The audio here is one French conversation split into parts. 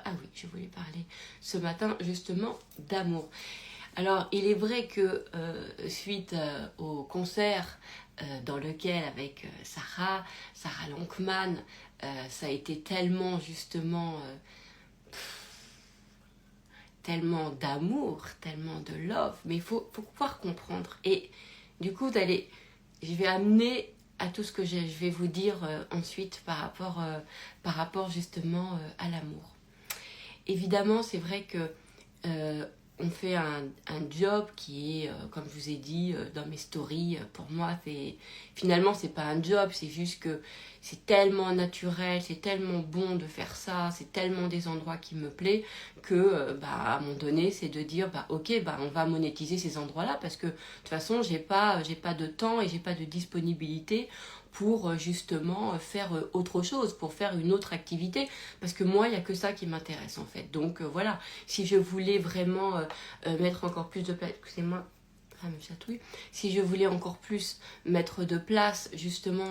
Ah oui, je voulais parler ce matin justement d'amour. Alors, il est vrai que suite au concert dans lequel avec Sarah Lankman, ça a été tellement justement, tellement d'amour, tellement de love, mais il faut pouvoir comprendre. Et du coup, je vais amener à tout ce que je vais vous dire ensuite par rapport justement à l'amour. Évidemment, c'est vrai que on fait un job qui est, comme je vous ai dit dans mes stories, pour moi, finalement, c'est pas un job, c'est juste que c'est tellement naturel, c'est tellement bon de faire ça, c'est tellement des endroits qui me plaisent que, à un moment donné, c'est de dire, ok, on va monétiser ces endroits-là parce que de toute façon, j'ai pas de temps et j'ai pas de disponibilité pour justement faire autre chose, pour faire une autre activité, parce que moi, il n'y a que ça qui m'intéresse en fait. Donc voilà, si je voulais vraiment mettre encore plus de place, excusez-moi, ça me chatouille, si je voulais encore plus mettre de place justement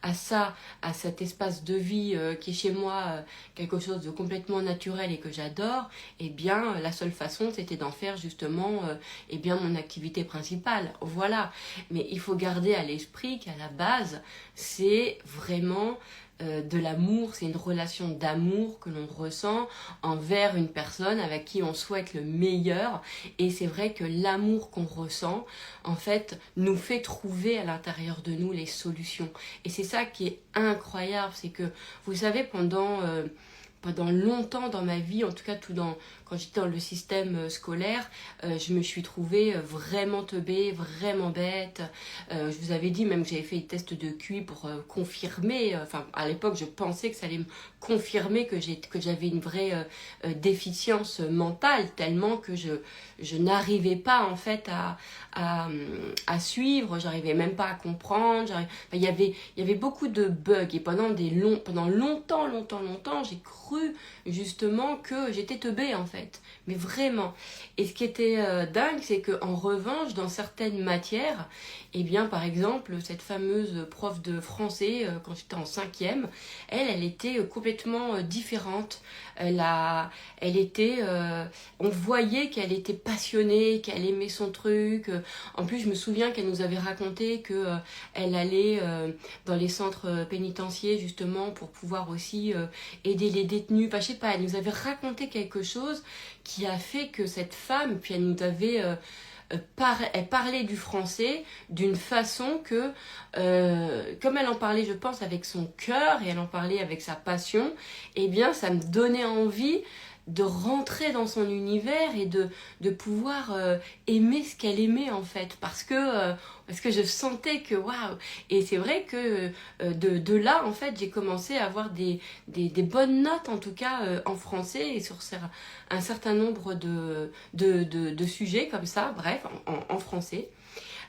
à ça, à cet espace de vie qui est chez moi quelque chose de complètement naturel et que j'adore, eh bien la seule façon c'était d'en faire justement eh bien mon activité principale, voilà. Mais il faut garder à l'esprit qu'à la base c'est vraiment de l'amour, c'est une relation d'amour que l'on ressent envers une personne avec qui on souhaite le meilleur, et c'est vrai que l'amour qu'on ressent en fait nous fait trouver à l'intérieur de nous les solutions, et c'est ça qui est incroyable, c'est que vous savez pendant longtemps dans ma vie, en tout cas quand j'étais dans le système scolaire, je me suis trouvée vraiment teubée, vraiment bête. Je vous avais dit même que j'avais fait des tests de QI pour confirmer, à l'époque je pensais que ça allait me confirmer que j'avais une vraie déficience mentale, tellement que je n'arrivais pas en fait à suivre, j'arrivais même pas à comprendre, il y avait beaucoup de bugs, et pendant longtemps, j'ai cru justement que j'étais teubée en fait, mais vraiment. Et ce qui était dingue, c'est qu'en revanche, dans certaines matières, eh bien par exemple, cette fameuse prof de français, quand j'étais en 5e, elle était complètement différente. On voyait qu'elle était passionnée, qu'elle aimait son truc. En plus, je me souviens qu'elle nous avait raconté que elle allait dans les centres pénitentiaires justement pour pouvoir aussi aider les détenus. Je sais pas, elle nous avait raconté quelque chose qui a fait que cette femme, puis elle nous avait elle parlait du français d'une façon que, comme elle en parlait, je pense, avec son cœur, et elle en parlait avec sa passion, eh bien, ça me donnait envie de rentrer dans son univers et de pouvoir aimer ce qu'elle aimait en fait, parce que je sentais que waouh. Et c'est vrai que de là en fait j'ai commencé à avoir des bonnes notes en tout cas en français et sur un certain nombre de sujets comme ça, bref, en français.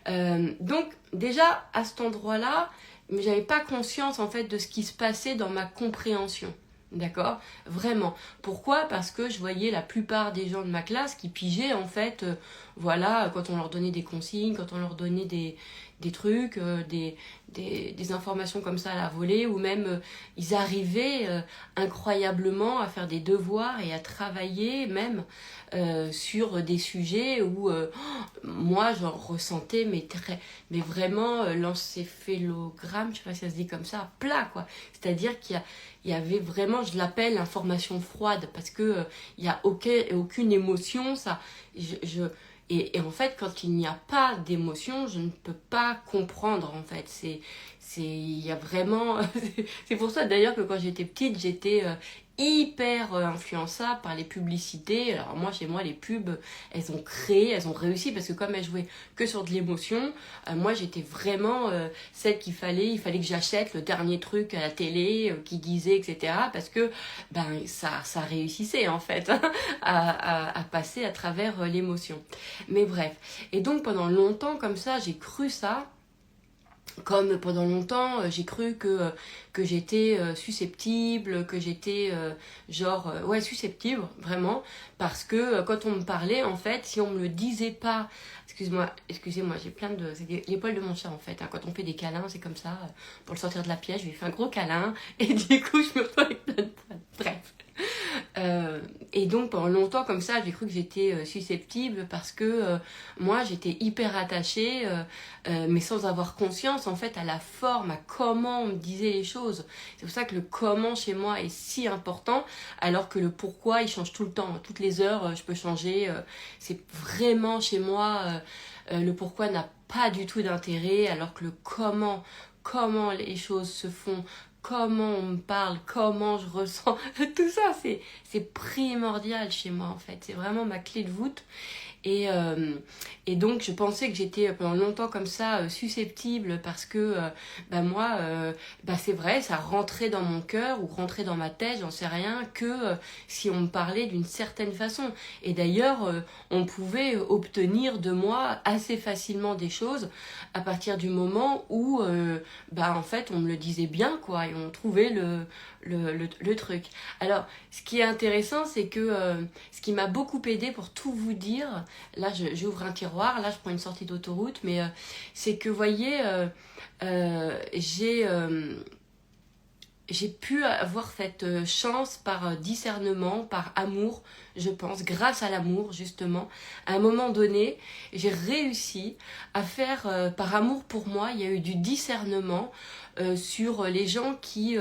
Donc déjà à cet endroit là j'avais pas conscience en fait de ce qui se passait dans ma compréhension. D'accord? Vraiment. Pourquoi? Parce que je voyais la plupart des gens de ma classe qui pigeaient en fait, voilà, quand on leur donnait des consignes, quand on leur donnait des trucs, des informations comme ça à la volée, ou même ils arrivaient incroyablement à faire des devoirs et à travailler même sur des sujets où moi j'en ressentais mais vraiment l'encéphalogramme, je sais pas si ça se dit comme ça, plat quoi. C'est-à-dire qu'il y avait vraiment, je l'appelle l'information froide, parce que il y a aucune émotion, ça, et en fait, quand il n'y a pas d'émotion, je ne peux pas comprendre, en fait. Il y a vraiment... c'est pour ça, d'ailleurs, que quand j'étais petite, j'étais hyper influençable par les publicités. Alors moi, chez moi, les pubs, elles ont réussi, parce que comme elles jouaient que sur de l'émotion, moi, j'étais vraiment celle il fallait que j'achète le dernier truc à la télé, qui disait, etc. Parce que ça réussissait, en fait, à passer à travers l'émotion. Mais bref. Et donc, pendant longtemps, comme ça, j'ai cru ça. Comme pendant longtemps, j'ai cru que j'étais susceptible, que j'étais susceptible, vraiment, parce que quand on me parlait, en fait, si on me le disait pas, excusez-moi, j'ai c'est l'épaule de mon chat, en fait, hein, quand on fait des câlins, c'est comme ça, pour le sortir de la pièce, je lui fais un gros câlin, et du coup, je me retrouve avec plein de poils. Bref. Et donc pendant longtemps comme ça, j'ai cru que j'étais susceptible parce que moi j'étais hyper attachée, mais sans avoir conscience en fait à la forme, à comment on me disait les choses. C'est pour ça que le comment chez moi est si important, alors que le pourquoi il change tout le temps. Toutes les heures je peux changer. C'est vraiment chez moi, le pourquoi n'a pas du tout d'intérêt, alors que le comment les choses se font, comment on me parle, comment je ressens, tout ça c'est primordial chez moi en fait, c'est vraiment ma clé de voûte. Et, et donc je pensais que j'étais pendant longtemps comme ça susceptible parce que moi c'est vrai, ça rentrait dans mon cœur ou rentrait dans ma tête, j'en sais rien, que si on me parlait d'une certaine façon. Et d'ailleurs on pouvait obtenir de moi assez facilement des choses à partir du moment où en fait on me le disait bien quoi, et on trouvait le truc. Alors ce qui est intéressant, c'est que ce qui m'a beaucoup aidé, pour tout vous dire, là j'ouvre un tiroir, là je prends une sortie d'autoroute, mais c'est que vous voyez, j'ai pu avoir cette chance par discernement, par amour, je pense, grâce à l'amour justement. À un moment donné, j'ai réussi à faire, par amour pour moi, il y a eu du discernement sur les gens qui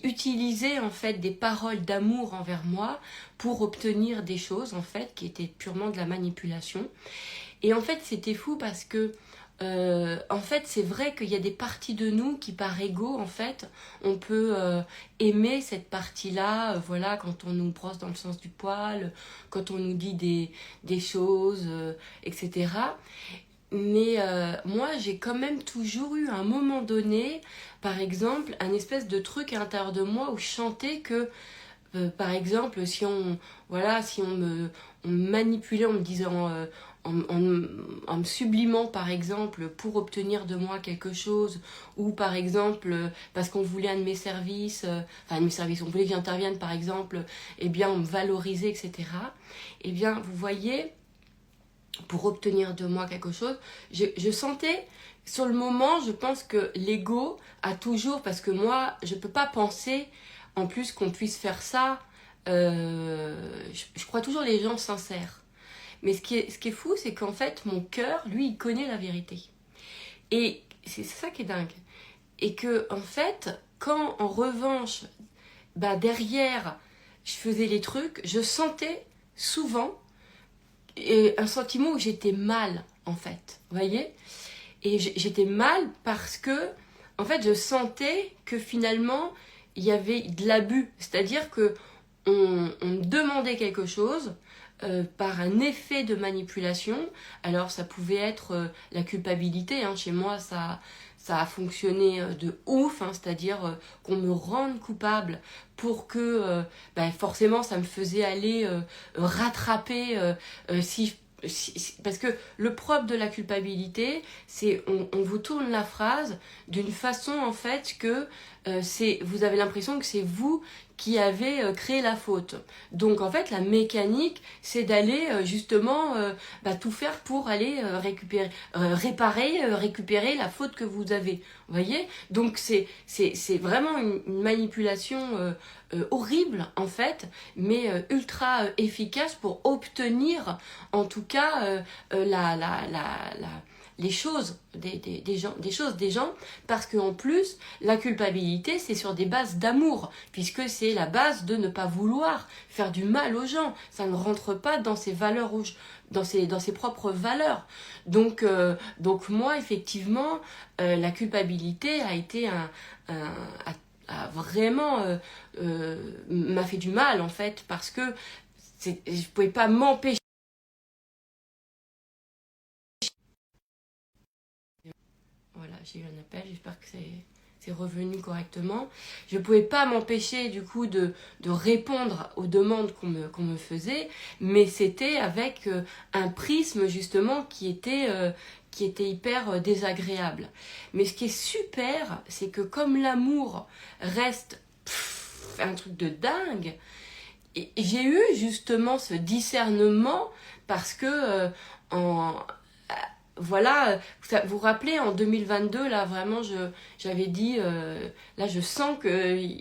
utilisaient en fait des paroles d'amour envers moi pour obtenir des choses en fait qui étaient purement de la manipulation. Et en fait c'était fou parce que en fait, c'est vrai qu'il y a des parties de nous qui, par ego, en fait, on peut aimer cette partie-là, voilà, quand on nous brosse dans le sens du poil, quand on nous dit des choses, etc. Mais moi, j'ai quand même toujours eu, à un moment donné, par exemple, un espèce de truc à l'intérieur de moi où je sentais que, par exemple, si on me manipulait en me disant, en me sublimant par exemple pour obtenir de moi quelque chose, ou par exemple parce qu'on voulait un de mes services, un de mes services, on voulait que j'intervienne par exemple, eh bien on me valorisait, etc. Eh bien vous voyez, pour obtenir de moi quelque chose, je sentais sur le moment, je pense que l'ego a toujours, parce que moi je peux pas penser en plus qu'on puisse faire ça, je crois toujours les gens sincères. Mais ce qui est fou, c'est qu'en fait, mon cœur, lui, il connaît la vérité. Et c'est ça qui est dingue. Et que, en fait, quand, en revanche, derrière, je faisais les trucs, je sentais souvent un sentiment où j'étais mal, en fait. Vous voyez ? Et j'étais mal parce que, en fait, je sentais que finalement, il y avait de l'abus. C'est-à-dire que on me demandait quelque chose, par un effet de manipulation. Alors ça pouvait être la culpabilité, hein. Chez moi ça a fonctionné de ouf, hein. C'est-à-dire qu'on me rende coupable pour que forcément ça me faisait aller rattraper parce que le propre de la culpabilité, c'est on vous tourne la phrase d'une façon en fait que vous avez l'impression que c'est vous qui avez créé la faute. Donc en fait la mécanique, c'est d'aller justement tout faire pour aller récupérer la faute que vous avez. Vous voyez ? Donc c'est vraiment une manipulation horrible en fait, mais ultra efficace pour obtenir en tout cas les choses des gens, parce qu'en plus la culpabilité c'est sur des bases d'amour, puisque c'est la base de ne pas vouloir faire du mal aux gens, ça ne rentre pas dans ses valeurs, dans ses propres valeurs. Donc moi effectivement la culpabilité a été a vraiment m'a fait du mal en fait, parce que je pouvais pas m'empêcher. Voilà, j'ai eu un appel, j'espère que c'est revenu correctement. Je ne pouvais pas m'empêcher du coup de répondre aux demandes qu'on me faisait, mais c'était avec un prisme justement qui était hyper désagréable. Mais ce qui est super, c'est que comme l'amour reste un truc de dingue, et j'ai eu justement ce discernement parce que voilà, vous vous rappelez, en 2022, là, vraiment, j'avais dit, là, je sens que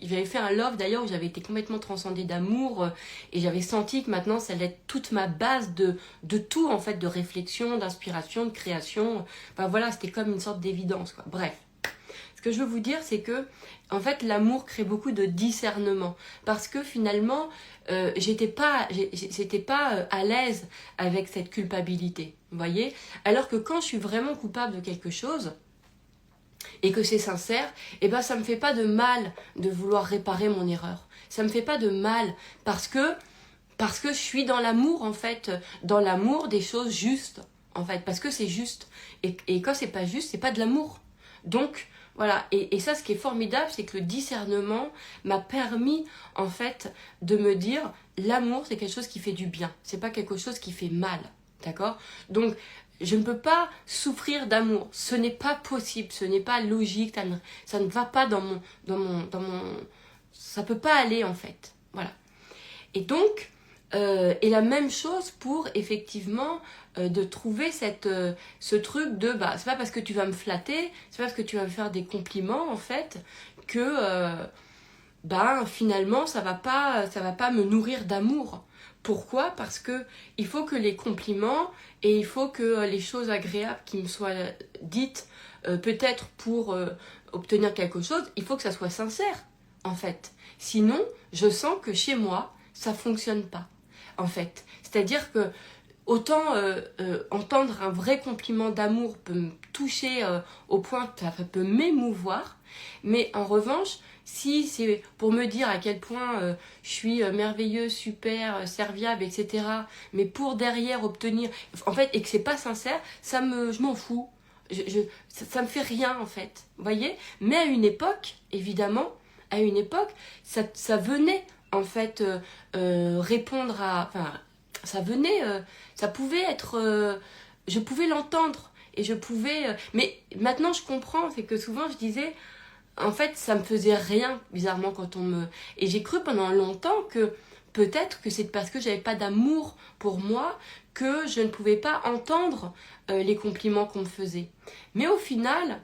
j'avais fait un love, d'ailleurs, où j'avais été complètement transcendée d'amour, et j'avais senti que maintenant, ça allait être toute ma base de tout, en fait, de réflexion, d'inspiration, de création. Enfin, voilà, c'était comme une sorte d'évidence, quoi. Bref. Ce que je veux vous dire, c'est que, en fait, l'amour crée beaucoup de discernement. Parce que finalement, j'étais pas à l'aise avec cette culpabilité. Vous voyez? Alors que quand je suis vraiment coupable de quelque chose, et que c'est sincère, et ben ça me fait pas de mal de vouloir réparer mon erreur. Ça me fait pas de mal parce que je suis dans l'amour, en fait, dans l'amour des choses justes, en fait, parce que c'est juste. Et quand c'est pas juste, c'est pas de l'amour. Donc, voilà. Et ça, ce qui est formidable, c'est que le discernement m'a permis, en fait, de me dire, l'amour, c'est quelque chose qui fait du bien. C'est pas quelque chose qui fait mal. D'accord? Donc, je ne peux pas souffrir d'amour. Ce n'est pas possible. Ce n'est pas logique. Ça ne va pas dans mon, ça peut pas aller, en fait. Voilà. Et donc, et la même chose pour effectivement de trouver ce truc de bah c'est pas parce que tu vas me flatter, c'est pas parce que tu vas me faire des compliments en fait que bah finalement ça va pas me nourrir d'amour. Pourquoi? Parce que il faut que les compliments et il faut que les choses agréables qui me soient dites peut-être pour obtenir quelque chose, il faut que ça soit sincère en fait. Sinon, je sens que chez moi ça fonctionne pas, en fait. C'est-à-dire que autant entendre un vrai compliment d'amour peut me toucher au point que ça peut m'émouvoir, mais en revanche, si c'est pour me dire à quel point je suis merveilleuse, super, serviable, etc., mais pour derrière obtenir, en fait, et que c'est pas sincère, je m'en fous. Ça me fait rien, en fait. Vous voyez? Mais à une époque, évidemment, ça venait en fait répondre à, enfin ça venait ça pouvait être je pouvais l'entendre et je pouvais mais maintenant je comprends, c'est que souvent je disais en fait ça me faisait rien bizarrement quand on me, et j'ai cru pendant longtemps que peut-être que c'est parce que j'avais pas d'amour pour moi que je ne pouvais pas entendre les compliments qu'on me faisait, mais au final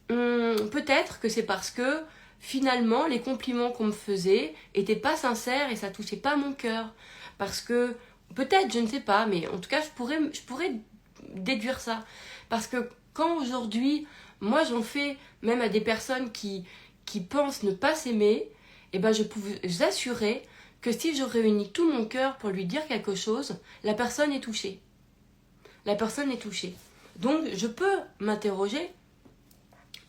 peut-être que c'est parce que finalement les compliments qu'on me faisait étaient pas sincères et ça touchait pas mon cœur. Parce que, peut-être, je ne sais pas, mais en tout cas, je pourrais déduire ça. Parce que quand aujourd'hui, moi j'en fais même à des personnes qui pensent ne pas s'aimer, eh ben je pouvais vous assurer que si je réunis tout mon cœur pour lui dire quelque chose, la personne est touchée. La personne est touchée. Donc je peux m'interroger,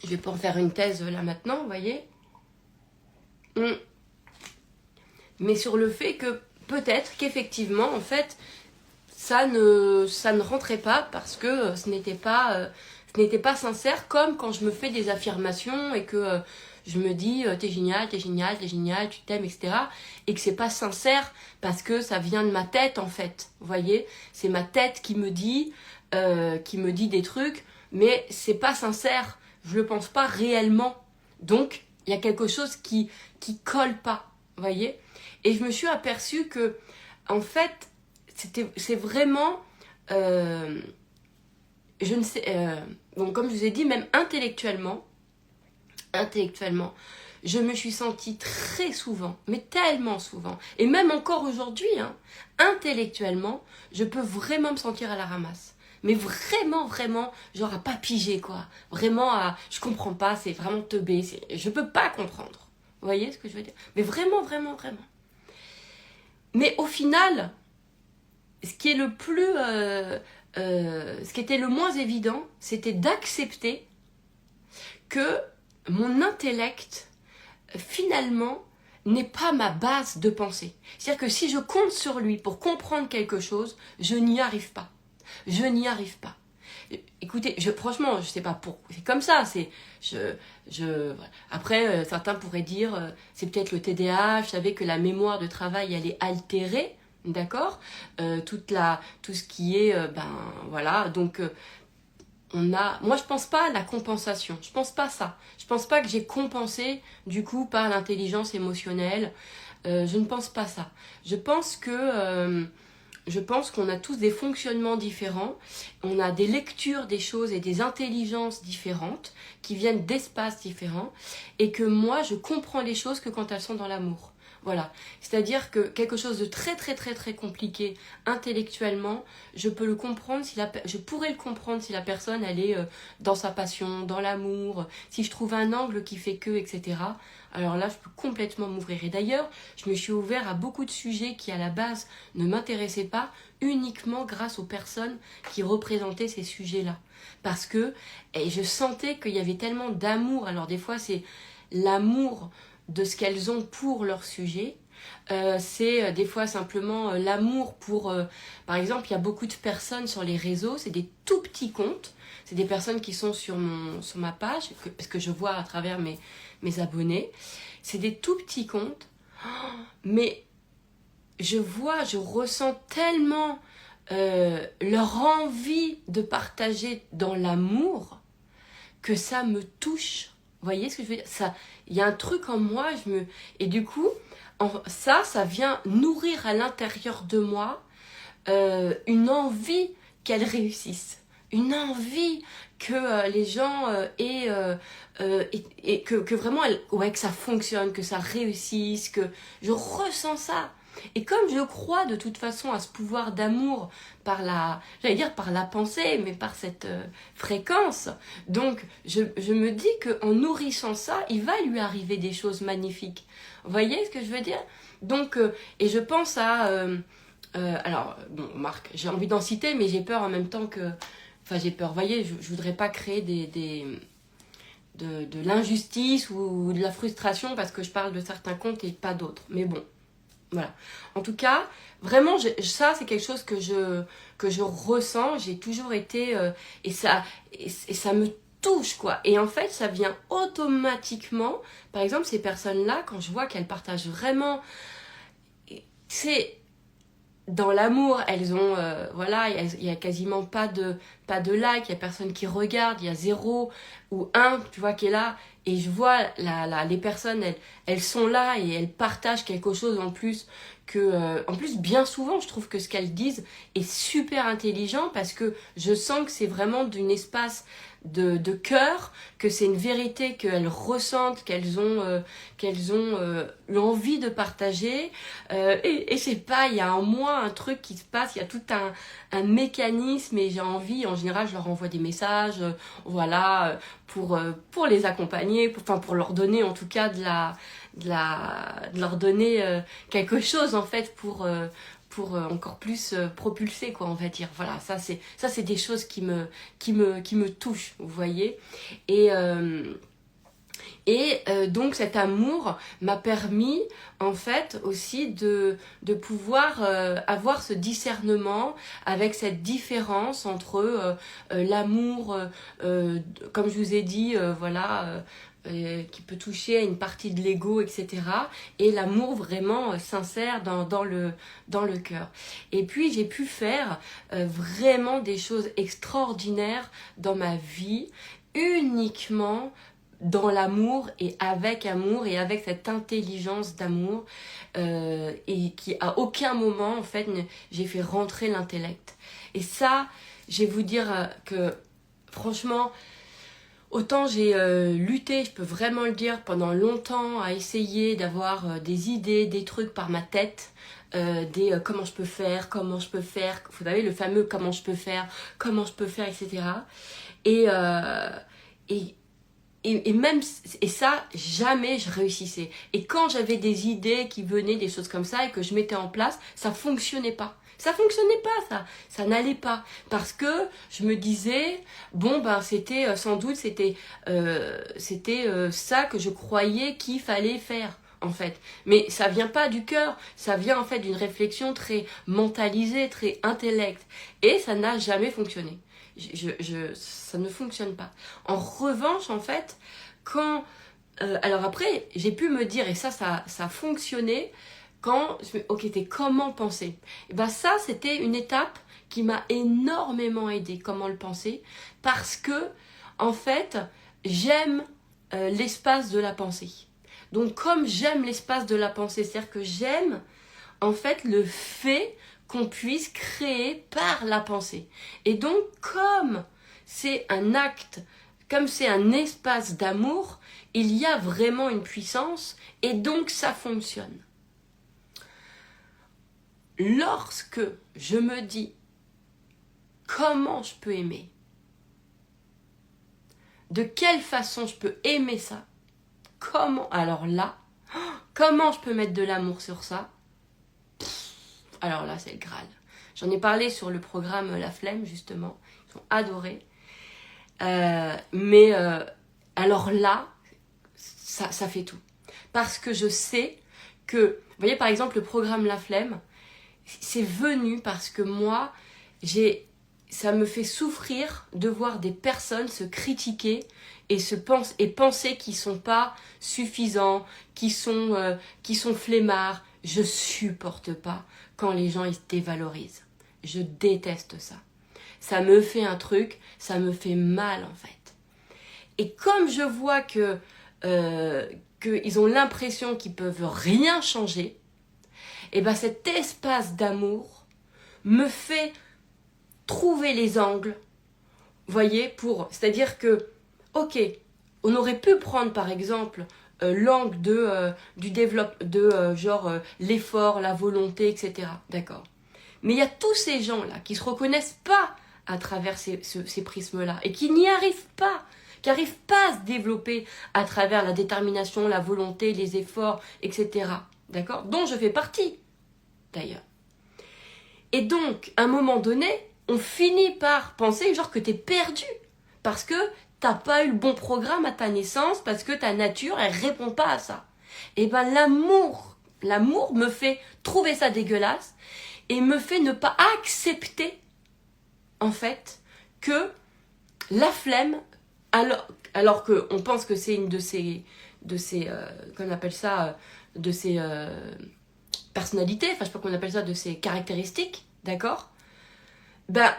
je vais pas en faire une thèse là maintenant, vous voyez, mais sur le fait que peut-être qu'effectivement, en fait, ça ne rentrait pas parce que ce n'était pas sincère, comme quand je me fais des affirmations et que je me dis t'es génial, t'es génial, t'es génial, tu t'aimes, etc. Et que c'est pas sincère parce que ça vient de ma tête, en fait. Vous voyez, c'est ma tête qui me dit des trucs, mais c'est pas sincère. Je le pense pas réellement. Donc, il y a quelque chose qui colle pas. Vous voyez? Et je me suis aperçue que, en fait, c'est vraiment, je ne sais, bon, comme je vous ai dit, même intellectuellement, je me suis sentie très souvent, mais tellement souvent, et même encore aujourd'hui, hein, intellectuellement, je peux vraiment me sentir à la ramasse. Mais vraiment, vraiment, genre à pas piger, quoi. Vraiment je comprends pas, c'est vraiment teubé, je peux pas comprendre. Vous voyez ce que je veux dire? Mais vraiment, vraiment, vraiment. Mais au final, ce qui est ce qui était le moins évident, c'était d'accepter que mon intellect, finalement, n'est pas ma base de pensée. C'est-à-dire que si je compte sur lui pour comprendre quelque chose, je n'y arrive pas. Je n'y arrive pas. Écoutez, franchement, je sais pas pourquoi. C'est comme ça. Après, certains pourraient dire, c'est peut-être le TDAH. Je savais que la mémoire de travail, elle est altérée, d'accord. Tout ce qui est, voilà. Donc, moi, je pense pas à la compensation. Je pense pas ça. Je pense pas que j'ai compensé du coup par l'intelligence émotionnelle. Je ne pense pas ça. Je pense que je pense qu'on a tous des fonctionnements différents, on a des lectures des choses et des intelligences différentes qui viennent d'espaces différents et que moi je comprends les choses que quand elles sont dans l'amour. Voilà, c'est-à-dire que quelque chose de très très très très compliqué intellectuellement, je peux le comprendre je pourrais le comprendre si la personne elle est dans sa passion, dans l'amour, si je trouve un angle qui fait que, etc. Alors là, je peux complètement m'ouvrir. Et d'ailleurs, je me suis ouvert à beaucoup de sujets qui à la base ne m'intéressaient pas, uniquement grâce aux personnes qui représentaient ces sujets-là. Parce que je sentais qu'il y avait tellement d'amour. Alors des fois, c'est l'amour de ce qu'elles ont pour leur sujet. C'est des fois simplement l'amour pour... par exemple, il y a beaucoup de personnes sur les réseaux, c'est des tout petits comptes, c'est des personnes qui sont sur ma page, parce que je vois à travers mes abonnés, c'est des tout petits comptes, mais je ressens tellement leur envie de partager dans l'amour que ça me touche. Vous voyez ce que je veux dire? Ça, il y a un truc en moi, et du coup, ça vient nourrir à l'intérieur de moi une envie qu'elles réussissent, une envie que les gens et que vraiment, que ça fonctionne, que ça réussisse, que je ressens ça. Et comme je crois de toute façon à ce pouvoir d'amour j'allais dire par la pensée, mais par cette fréquence, donc je me dis qu'en nourrissant ça, il va lui arriver des choses magnifiques. Vous voyez ce que je veux dire? Donc, et je pense à... alors, bon, Marc, j'ai envie d'en citer, mais j'ai peur en même temps que... Enfin, j'ai peur, vous voyez, je voudrais pas créer de l'injustice ou de la frustration parce que je parle de certains comptes et pas d'autres. Mais bon. Voilà. En tout cas, vraiment, ça, c'est quelque chose que je ressens. J'ai toujours été... et ça me touche, quoi. Et en fait, ça vient automatiquement. Par exemple, ces personnes-là, quand je vois qu'elles partagent vraiment... C'est... Dans l'amour, elles ont... voilà, il y a quasiment pas de like, il y a personne qui regarde, il y a 0 ou 1, tu vois, qui est là. Et je vois les personnes, elles sont là et elles partagent quelque chose en plus en plus, bien souvent, je trouve que ce qu'elles disent est super intelligent parce que je sens que c'est vraiment d'un espace de cœur, que c'est une vérité qu'elles ressentent, qu'elles ont eu envie de partager. Et je sais pas, il y a en moi un truc qui se passe, il y a tout un mécanisme et j'ai envie, en général, je leur envoie des messages, voilà, pour les accompagner, pour leur donner en tout cas de leur donner quelque chose en fait pour encore plus propulser, quoi, on va dire. Voilà, ça c'est des choses qui me touchent, vous voyez. Et donc cet amour m'a permis en fait aussi de pouvoir avoir ce discernement avec cette différence entre l'amour, comme je vous ai dit, voilà, qui peut toucher à une partie de l'ego, etc. Et l'amour vraiment sincère dans le cœur. Et puis j'ai pu faire vraiment des choses extraordinaires dans ma vie uniquement dans l'amour et avec cette intelligence d'amour et qui à aucun moment en fait j'ai fait rentrer l'intellect. Et ça, je vais vous dire que franchement, autant j'ai lutté, je peux vraiment le dire, pendant longtemps à essayer d'avoir des idées, des trucs par ma tête, comment je peux faire, vous savez le fameux comment je peux faire, etc. Et même, et ça, jamais je réussissais. Et quand j'avais des idées qui venaient, des choses comme ça, et que je mettais en place, ça fonctionnait pas. Ça fonctionnait pas, ça n'allait pas. Parce que je me disais, bon, ben, c'était, sans doute, c'était ça que je croyais qu'il fallait faire, en fait. Mais ça vient pas du cœur, ça vient, en fait, d'une réflexion très mentalisée, très intellect. Et ça n'a jamais fonctionné. Ça ne fonctionne pas. En revanche, en fait, quand... alors après, j'ai pu me dire, et ça a fonctionné, quand... Ok, c'était comment penser. Et ben ça, c'était une étape qui m'a énormément aidée, comment le penser, parce que, en fait, j'aime l'espace de la pensée. Donc, comme j'aime l'espace de la pensée, c'est-à-dire que j'aime en fait le fait qu'on puisse créer par la pensée. Et donc, comme c'est un acte, comme c'est un espace d'amour, il y a vraiment une puissance et donc ça fonctionne. Lorsque je me dis comment je peux aimer, de quelle façon je peux aimer ça, comment, alors là, comment je peux mettre de l'amour sur ça, alors là c'est le Graal. J'en ai parlé sur le programme La Flemme justement, ils ont adoré. Mais alors là, ça fait tout. Parce que je sais que, vous voyez par exemple le programme La Flemme, c'est venu parce que moi, ça me fait souffrir de voir des personnes se critiquer et penser qu'ils sont pas suffisants, qu'ils sont flemmards. Je supporte pas quand les gens ils se dévalorisent. Je déteste ça. Ça me fait un truc, ça me fait mal en fait. Et comme je vois qu'ils ont l'impression qu'ils peuvent rien changer, et ben cet espace d'amour me fait trouver les angles, voyez, c'est-à-dire que, ok, on aurait pu prendre par exemple l'angle du développement, l'effort, la volonté, etc. D'accord. Mais il y a tous ces gens-là qui ne se reconnaissent pas à travers ces prismes-là et qui n'y arrivent pas, qui n'arrivent pas à se développer à travers la détermination, la volonté, les efforts, etc. D'accord ? Dont je fais partie, d'ailleurs. Et donc, à un moment donné, on finit par penser genre que tu es perdu parce que tu n'as pas eu le bon programme à ta naissance, parce que ta nature, elle ne répond pas à ça. Et bien l'amour me fait trouver ça dégueulasse et me fait ne pas accepter en fait, que la flemme, alors qu'on pense que c'est une de ces qu'on appelle ça, de ces personnalités, enfin je sais pas qu'on appelle ça, de ces caractéristiques, d'accord ? Ben,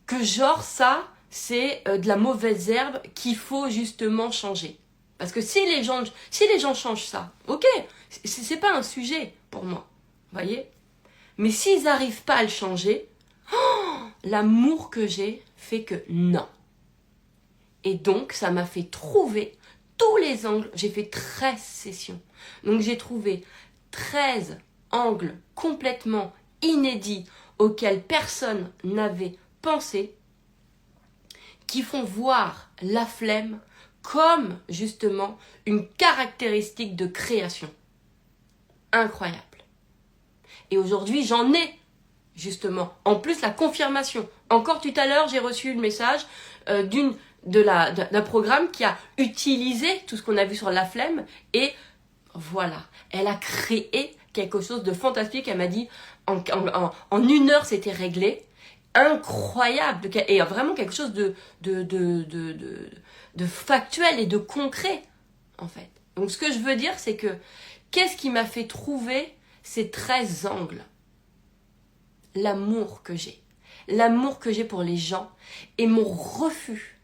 que genre ça, c'est de la mauvaise herbe qu'il faut justement changer. Parce que si les gens changent ça, ok, c'est pas un sujet pour moi, voyez ? Mais s'ils n'arrivent pas à le changer, l'amour que j'ai fait que non. Et donc, ça m'a fait trouver tous les angles. J'ai fait 13 sessions. Donc, j'ai trouvé 13 angles complètement inédits auxquels personne n'avait pensé, qui font voir la flemme comme, justement, une caractéristique de création. Incroyable. Et aujourd'hui, j'en ai justement. En plus, la confirmation. Encore tout à l'heure, j'ai reçu le message d'un programme qui a utilisé tout ce qu'on a vu sur la flemme et voilà, elle a créé quelque chose de fantastique. Elle m'a dit en 1 heure, c'était réglé. Incroyable. Et vraiment quelque chose de factuel et de concret, en fait. Donc, ce que je veux dire, c'est que qu'est-ce qui m'a fait trouver ces 13 angles ? L'amour que j'ai pour les gens et mon refus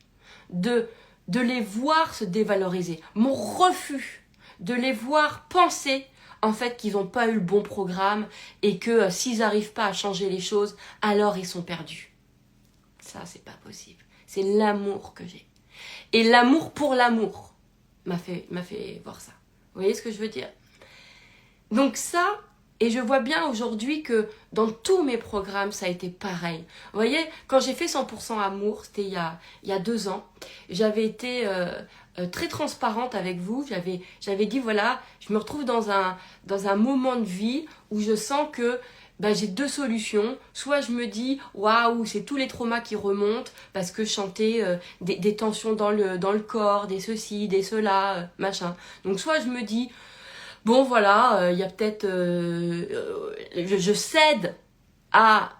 de les voir se dévaloriser, mon refus de les voir penser en fait qu'ils n'ont pas eu le bon programme et que s'ils n'arrivent pas à changer les choses, alors ils sont perdus. Ça, c'est pas possible. C'est l'amour que j'ai. Et l'amour pour l'amour m'a fait voir ça. Vous voyez ce que je veux dire ? Donc ça... Et je vois bien aujourd'hui que dans tous mes programmes, ça a été pareil. Vous voyez, quand j'ai fait 100% amour, c'était il y a 2 ans, j'avais été très transparente avec vous. J'avais dit, voilà, je me retrouve dans un moment de vie où je sens que j'ai 2 solutions. Soit je me dis, waouh, c'est tous les traumas qui remontent parce que je sentais des tensions dans le corps, des ceci, des cela, machin. Donc soit je me dis... Bon voilà, il y a peut-être... je cède à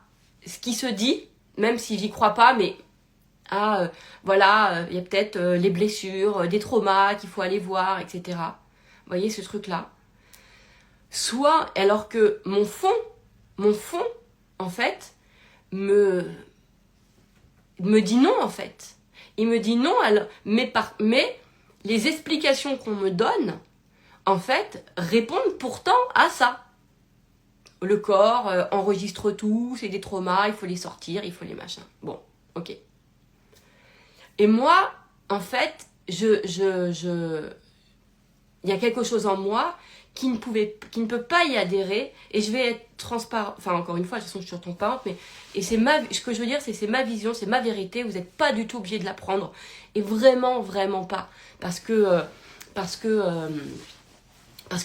ce qui se dit, même si j'y crois pas, mais voilà, il y a peut-être les blessures, des traumas qu'il faut aller voir, etc. Vous voyez ce truc-là ? Soit, alors que mon fond, en fait, me dit non, en fait. Il me dit non, alors, mais les explications qu'on me donne... en fait, répondent pourtant à ça. le corps enregistre tout, c'est des traumas, il faut les sortir, il faut les machins. Bon, ok. Et moi, en fait, il y a quelque chose en moi qui ne peut pas y adhérer, et je vais être transparente, enfin encore une fois, de toute façon je suis transparente, mais ce que je veux dire, c'est ma vision, c'est ma vérité, vous n'êtes pas du tout obligé de la prendre, et vraiment, vraiment pas, parce que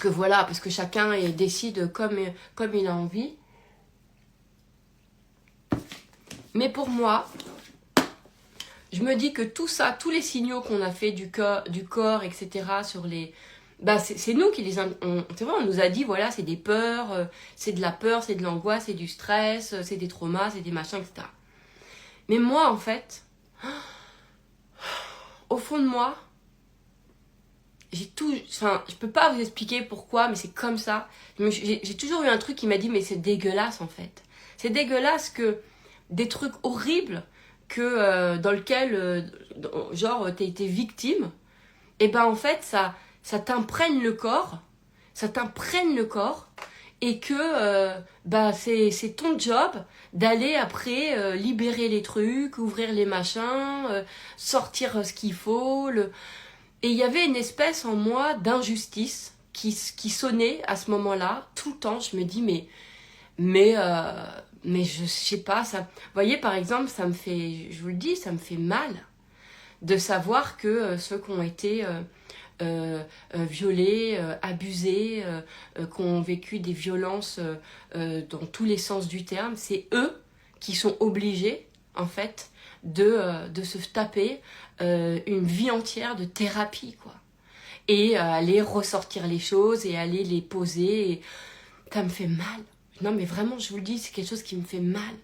voilà, parce que chacun décide comme il a envie. Mais pour moi, je me dis que tout ça, tous les signaux qu'on a fait du corps, etc., sur les... c'est nous qui les... C'est vrai, on nous a dit, voilà, c'est des peurs, c'est de la peur, c'est de l'angoisse, c'est du stress, c'est des traumas, c'est des machins, etc. Mais moi, en fait, au fond de moi, je peux pas vous expliquer pourquoi, mais c'est comme ça. J'ai toujours eu un truc qui m'a dit, mais c'est dégueulasse, en fait. C'est dégueulasse que des trucs horribles dans lequel, genre, t'as été victime, et en fait, ça t'imprègne le corps, et que c'est ton job d'aller après libérer les trucs, ouvrir les machins, sortir ce qu'il faut. Et il y avait une espèce en moi d'injustice qui sonnait à ce moment-là, tout le temps. Je me dis, mais je sais pas, ça... Vous voyez, par exemple, ça me fait, je vous le dis, ça me fait mal de savoir que ceux qui ont été violés, abusés, qui ont vécu des violences dans tous les sens du terme, c'est eux qui sont obligés, en fait, de se taper une vie entière de thérapie, quoi. Et aller ressortir les choses et aller les poser. Et... ça me fait mal. Non, mais vraiment, je vous le dis, c'est quelque chose qui me fait mal.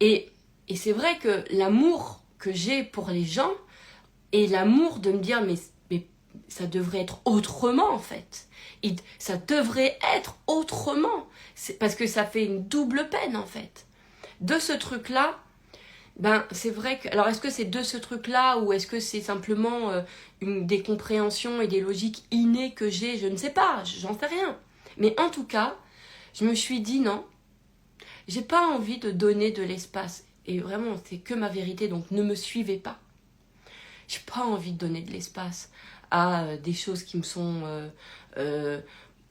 Et c'est vrai que l'amour que j'ai pour les gens, et l'amour de me dire, mais ça devrait être autrement, en fait. Ça devrait être autrement. Parce que ça fait une double peine, en fait. De ce truc-là, c'est vrai que... Alors, est-ce que c'est de ce truc-là, ou est-ce que c'est simplement des compréhensions et des logiques innées que j'ai? Je ne sais pas, j'en sais rien. Mais en tout cas, je me suis dit, non, j'ai pas envie de donner de l'espace. Et vraiment, c'est que ma vérité, donc ne me suivez pas. J'ai pas envie de donner de l'espace à des choses qui me sont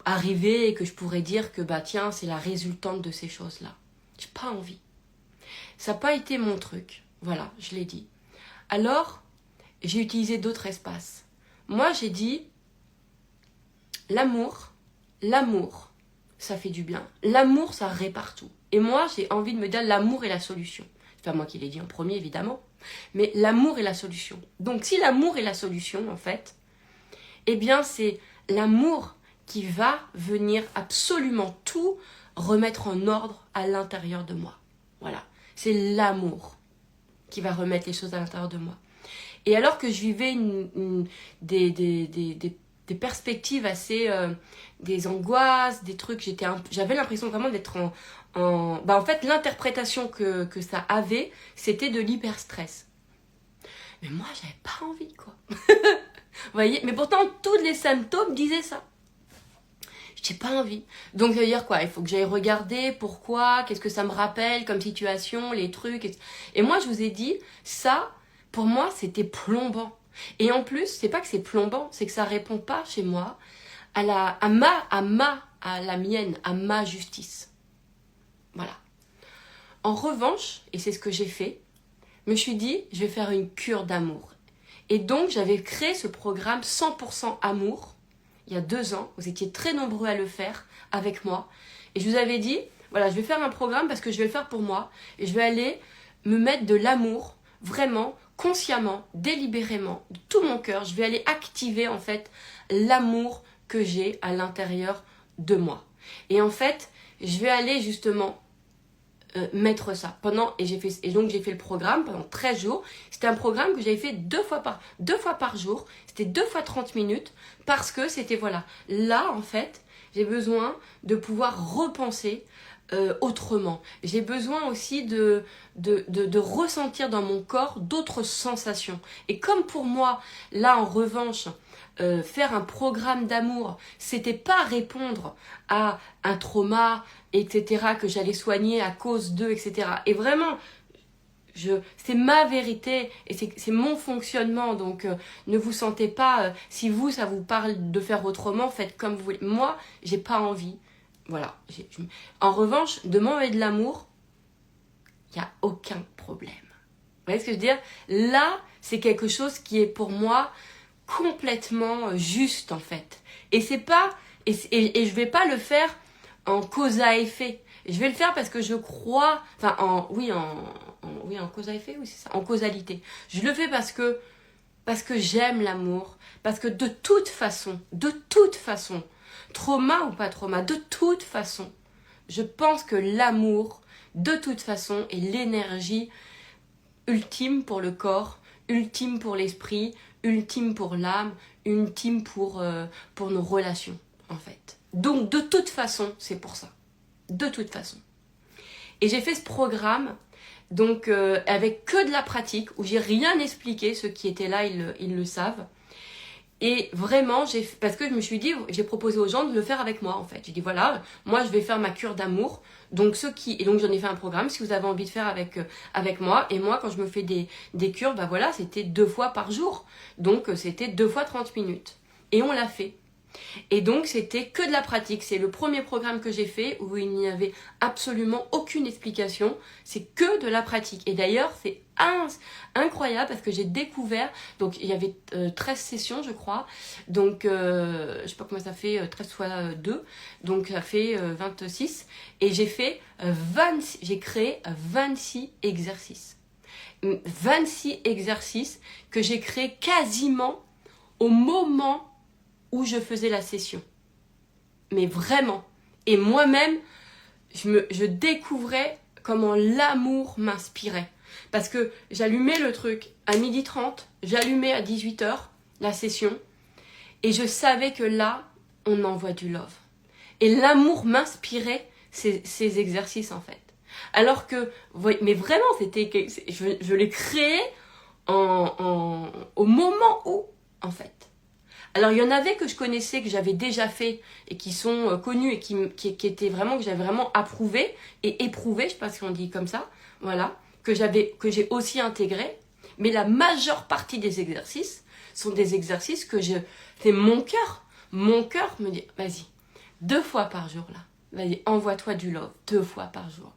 arrivées et que je pourrais dire que, tiens, c'est la résultante de ces choses-là. J'ai pas envie. Ça n'a pas été mon truc. Voilà, je l'ai dit. Alors, j'ai utilisé d'autres espaces. Moi, j'ai dit, l'amour, ça fait du bien. L'amour, ça répare tout. Et moi, j'ai envie de me dire, l'amour est la solution. C'est pas moi qui l'ai dit en premier, évidemment. Mais l'amour est la solution. Donc, si l'amour est la solution, en fait, eh bien, c'est l'amour qui va venir absolument tout remettre en ordre à l'intérieur de moi. Voilà. C'est l'amour qui va remettre les choses à l'intérieur de moi. Et alors que je vivais des perspectives assez... des angoisses, des trucs, j'avais l'impression vraiment d'être en fait, l'interprétation que ça avait, c'était de l'hyperstress. Mais moi, j'avais pas envie, quoi. Vous voyez? Mais pourtant, tous les symptômes disaient ça. J'ai pas envie. Donc, ça veut dire quoi? Il faut que j'aille regarder pourquoi, qu'est-ce que ça me rappelle comme situation, les trucs. Et moi, je vous ai dit, ça, pour moi, c'était plombant. Et en plus, c'est pas que c'est plombant, c'est que ça répond pas chez moi à la mienne, à ma justice. Voilà. En revanche, et c'est ce que j'ai fait, je me suis dit, je vais faire une cure d'amour. Et donc, j'avais créé ce programme 100% amour, il y a 2 ans. Vous étiez très nombreux à le faire avec moi. Et je vous avais dit, voilà, je vais faire un programme parce que je vais le faire pour moi. Et je vais aller me mettre de l'amour, vraiment, consciemment, délibérément, de tout mon cœur. Je vais aller activer, en fait, l'amour que j'ai à l'intérieur de moi. Et en fait, je vais aller justement mettre ça et donc j'ai fait le programme pendant 13 jours. C'était un programme que j'avais fait 2 fois par jour. C'était 2 fois 30 minutes parce que c'était voilà. Là, en fait, j'ai besoin de pouvoir repenser autrement. J'ai besoin aussi de ressentir dans mon corps d'autres sensations. Et comme pour moi, là en revanche, faire un programme d'amour, c'était pas répondre à un trauma, etc., que j'allais soigner à cause d'eux, etc. Et vraiment, c'est ma vérité et c'est mon fonctionnement. Donc, ne vous sentez pas, si vous, ça vous parle de faire autrement, faites comme vous voulez. Moi, j'ai pas envie. Voilà. En revanche, de m'envoyer de l'amour, il n'y a aucun problème. Vous voyez ce que je veux dire? Là, c'est quelque chose qui est pour moi complètement juste, en fait. Et c'est pas, et je vais pas le faire en cause à effet. Je vais le faire parce que je crois, enfin, oui, en cause à effet, oui, c'est ça, en causalité. Je le fais parce que j'aime l'amour, parce que de toute façon, trauma ou pas trauma, de toute façon, je pense que l'amour, de toute façon, est l'énergie ultime pour le corps, ultime pour l'esprit, ultime pour l'âme, ultime pour nos relations, en fait. Donc, de toute façon, c'est pour ça. De toute façon. Et j'ai fait ce programme, donc avec que de la pratique, où j'ai rien expliqué, ceux qui étaient là, ils le savent. Et vraiment, parce que je me suis dit, j'ai proposé aux gens de le faire avec moi, en fait. J'ai dit, voilà, moi, je vais faire ma cure d'amour. Donc, et donc, j'en ai fait un programme, si vous avez envie de faire avec moi. Et moi, quand je me fais des cures, bah voilà, c'était 2 fois par jour. Donc, c'était 2 fois 30 minutes. Et on l'a fait. Et donc, c'était que de la pratique. C'est le premier programme que j'ai fait où il n'y avait absolument aucune explication. C'est que de la pratique. Et d'ailleurs, c'est incroyable parce que j'ai découvert, donc il y avait 13 sessions, je crois. Donc, je sais pas comment ça fait, 13 fois 2. Donc, ça fait 26. Et j'ai créé 26 exercices. 26 exercices que j'ai créés quasiment au moment où je faisais la session. Mais vraiment. Et moi-même, je découvrais comment l'amour m'inspirait. Parce que j'allumais le truc à 12h30, j'allumais à 18h la session, et je savais que là, on envoie du love. Et l'amour m'inspirait ces exercices, en fait. Alors que, mais vraiment, je l'ai créé au moment où, en fait. Alors, il y en avait que je connaissais, que j'avais déjà fait et qui sont connus et qui étaient vraiment, que j'avais vraiment approuvé et éprouvé, je sais pas si on dit comme ça, voilà, que j'ai aussi intégré. Mais la majeure partie des exercices sont des exercices c'est mon cœur me dit, vas-y, 2 fois par jour là, vas-y, envoie-toi du love, 2 fois par jour.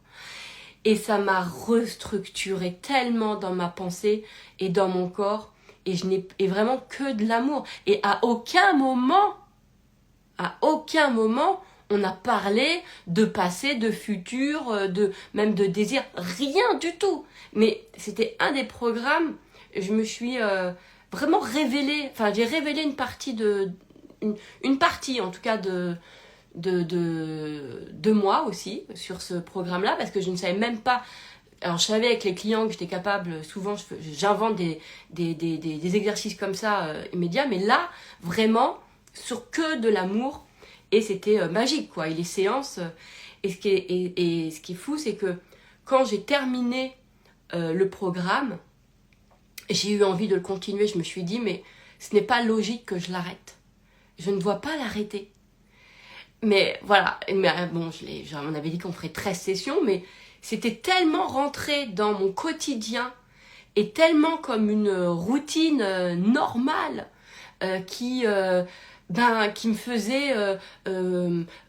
Et ça m'a restructuré tellement dans ma pensée et dans mon corps. Et je n'ai vraiment que de l'amour. Et à aucun moment, on a parlé de passé, de futur, même de désir. Rien du tout. Mais c'était un des programmes, je me suis vraiment révélée, enfin j'ai révélé une partie une partie en tout cas de moi aussi sur ce programme-là, parce que je ne savais même pas. Alors, je savais avec les clients que j'étais capable, souvent j'invente des exercices comme ça immédiats, mais là, vraiment, sur que de l'amour, et c'était magique, quoi. Et les séances, et ce qui est fou, c'est que quand j'ai terminé le programme, j'ai eu envie de le continuer. Je me suis dit, mais ce n'est pas logique que je l'arrête. Je ne vois pas l'arrêter. Mais voilà, bon, on avait dit qu'on ferait 13 sessions, mais c'était tellement rentré dans mon quotidien et tellement comme une routine normale qui me faisait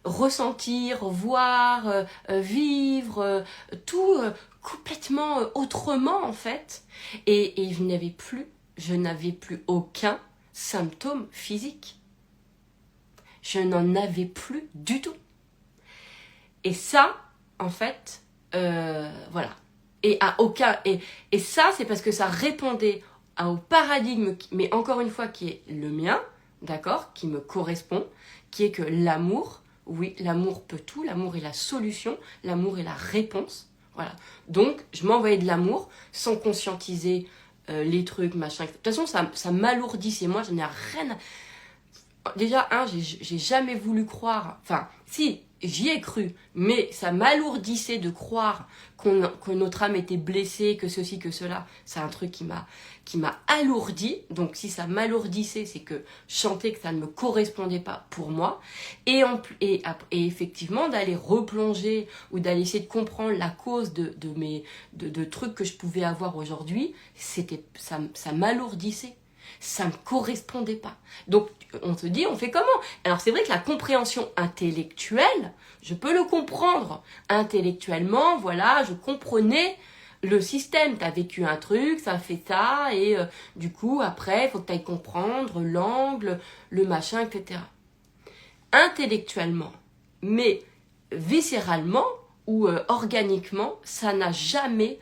ressentir, voir, vivre, tout complètement autrement en fait. Et je n'avais plus aucun symptôme physique. Je n'en avais plus du tout. Et ça, en fait, voilà. Et ça, c'est parce que ça répondait au paradigme, mais encore une fois, qui est le mien, d'accord, qui me correspond, qui est que l'amour, oui, l'amour peut tout, l'amour est la solution, l'amour est la réponse. Voilà. Donc, je m'envoyais de l'amour sans conscientiser les trucs, machin. De toute façon, ça m'alourdissait. Moi, je n'ai rien à... déjà, j'ai jamais voulu croire, enfin, si, j'y ai cru, mais ça m'alourdissait de croire que notre âme était blessée, que ceci, que cela. C'est un truc qui m'a alourdi. Donc, si ça m'alourdissait, c'est que je sentais que ça ne me correspondait pas pour moi. Et effectivement, d'aller replonger ou d'aller essayer de comprendre la cause de trucs que je pouvais avoir aujourd'hui, ça m'alourdissait. Ça ne me correspondait pas. Donc, on se dit, on fait comment? Alors, c'est vrai que la compréhension intellectuelle, je peux le comprendre. Intellectuellement, voilà, je comprenais le système. Tu as vécu un truc, ça fait ça, et du coup, après, il faut que tu ailles comprendre l'angle, le machin, etc. Intellectuellement, mais viscéralement ou organiquement, ça n'a jamais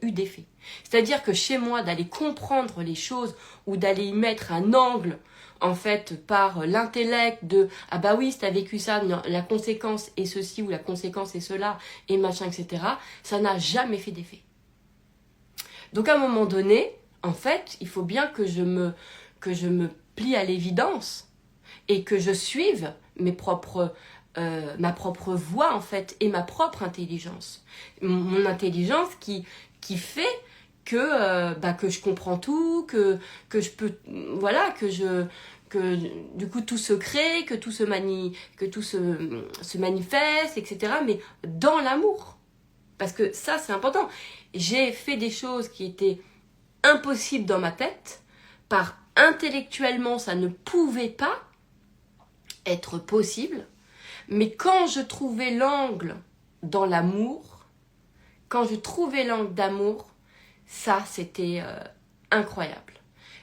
eu d'effet. C'est-à-dire que chez moi, d'aller comprendre les choses ou d'aller y mettre un angle, en fait, par l'intellect de « Ah bah oui, si t'as vécu ça, la conséquence est ceci ou la conséquence est cela, et machin, etc. » Ça n'a jamais fait d'effet. Donc à un moment donné, en fait, il faut bien que je me plie à l'évidence et que je suive ma propre voix, en fait, et ma propre intelligence. Mon intelligence qui fait que je comprends tout, que je peux, voilà, que du coup tout se crée, que tout se manifeste, etc. Mais dans l'amour. Parce que ça, c'est important. J'ai fait des choses qui étaient impossibles dans ma tête, intellectuellement, ça ne pouvait pas être possible. Mais quand je trouvais l'angle dans l'amour, quand je trouvais l'angle d'amour, ça, c'était incroyable.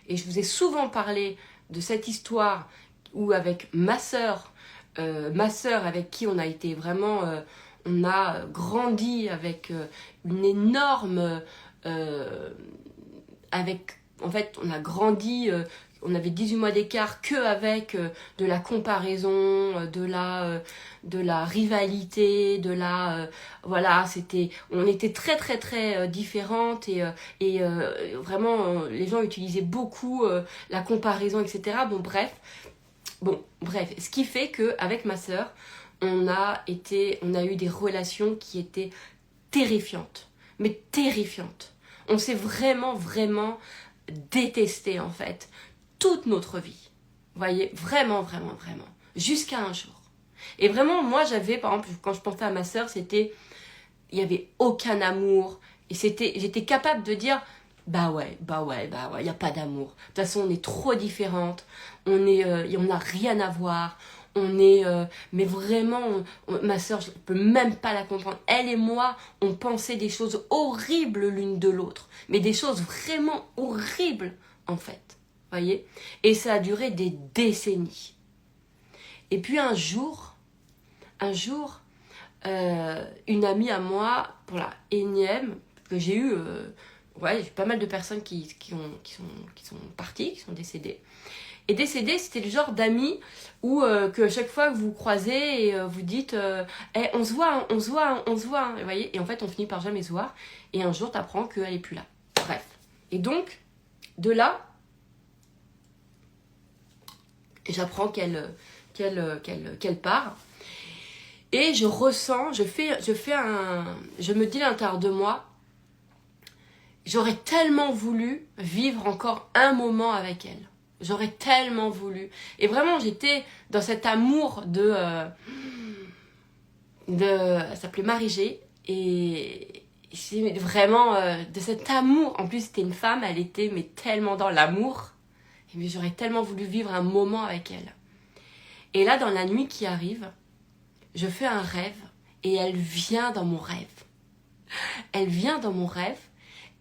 Et je vous ai souvent parlé de cette histoire où avec ma sœur avec qui on a été vraiment, on a grandi avec une énorme, en fait, on a grandi, on avait 18 mois d'écart qu'avec de la comparaison, de la rivalité, voilà, on était très très très différentes et vraiment les gens utilisaient beaucoup la comparaison, etc. Bon bref, ce qui fait qu'avec ma sœur, on a eu des relations qui étaient terrifiantes, mais terrifiantes. On s'est vraiment vraiment détesté en fait toute notre vie. Vous voyez, vraiment, vraiment, vraiment. Jusqu'à un jour. Et vraiment, moi, j'avais, par exemple, quand je pensais à ma sœur, il n'y avait aucun amour. Et j'étais capable de dire, bah ouais, il n'y a pas d'amour. De toute façon, on est trop différentes. On n'a rien à voir. Mais vraiment, ma sœur, je ne peux même pas la comprendre. Elle et moi, on pensait des choses horribles l'une de l'autre. Mais des choses vraiment horribles, en fait. Voyez, et ça a duré des décennies. Et puis un jour, une amie à moi, pour la énième, que j'ai eu, j'ai pas mal de personnes qui sont parties, qui sont décédées. Et décédées, c'était le genre d'amis où que chaque fois que vous croisez et vous dites on se voit, on se voit. Vous voyez, et en fait, on finit par jamais se voir. Et un jour, t'apprends qu'elle est plus là. Bref. Et donc, de là, j'apprends qu'elle part. Et je ressens, je me dis à l'intérieur de moi, j'aurais tellement voulu vivre encore un moment avec elle. J'aurais tellement voulu. Et vraiment, j'étais dans cet amour elle s'appelait Marie-G. Et c'est vraiment de cet amour. En plus, c'était une femme, elle était mais tellement dans l'amour. Mais j'aurais tellement voulu vivre un moment avec elle. Et là, dans la nuit qui arrive, je fais un rêve et elle vient dans mon rêve. Elle vient dans mon rêve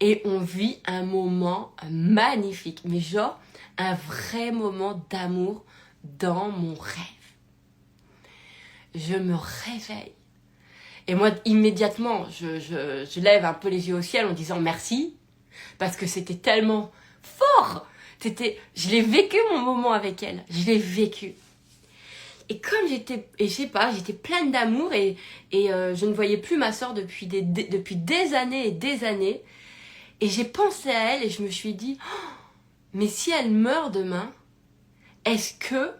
et on vit un moment magnifique. Mais genre, un vrai moment d'amour dans mon rêve. Je me réveille. Et moi, immédiatement, je lève un peu les yeux au ciel en disant merci. Parce que c'était tellement fort. Je l'ai vécu mon moment avec elle. Je l'ai vécu. Et comme j'étais pleine d'amour et je ne voyais plus ma sœur depuis des années et des années. Et j'ai pensé à elle et je me suis dit, oh, mais si elle meurt demain, est-ce que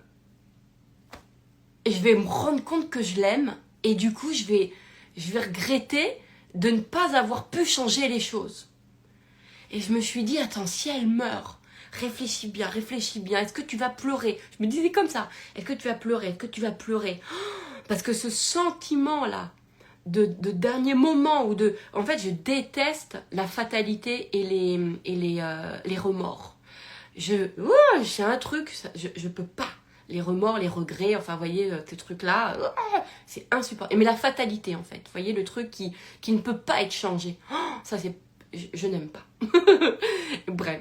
je vais me rendre compte que je l'aime et du coup je vais regretter de ne pas avoir pu changer les choses. Et je me suis dit, attends, si elle meurt, réfléchis bien, est-ce que tu vas pleurer? Je me disais comme ça, est-ce que tu vas pleurer? Est-ce que tu vas pleurer? Parce que ce sentiment-là, de dernier moment, en fait, je déteste la fatalité et les remords. J'ai un truc, je peux pas. Les remords, les regrets, enfin, vous voyez, ces trucs-là, c'est insupportable. Mais la fatalité, en fait, vous voyez, le truc qui ne peut pas être changé. Ça, je n'aime pas. Bref.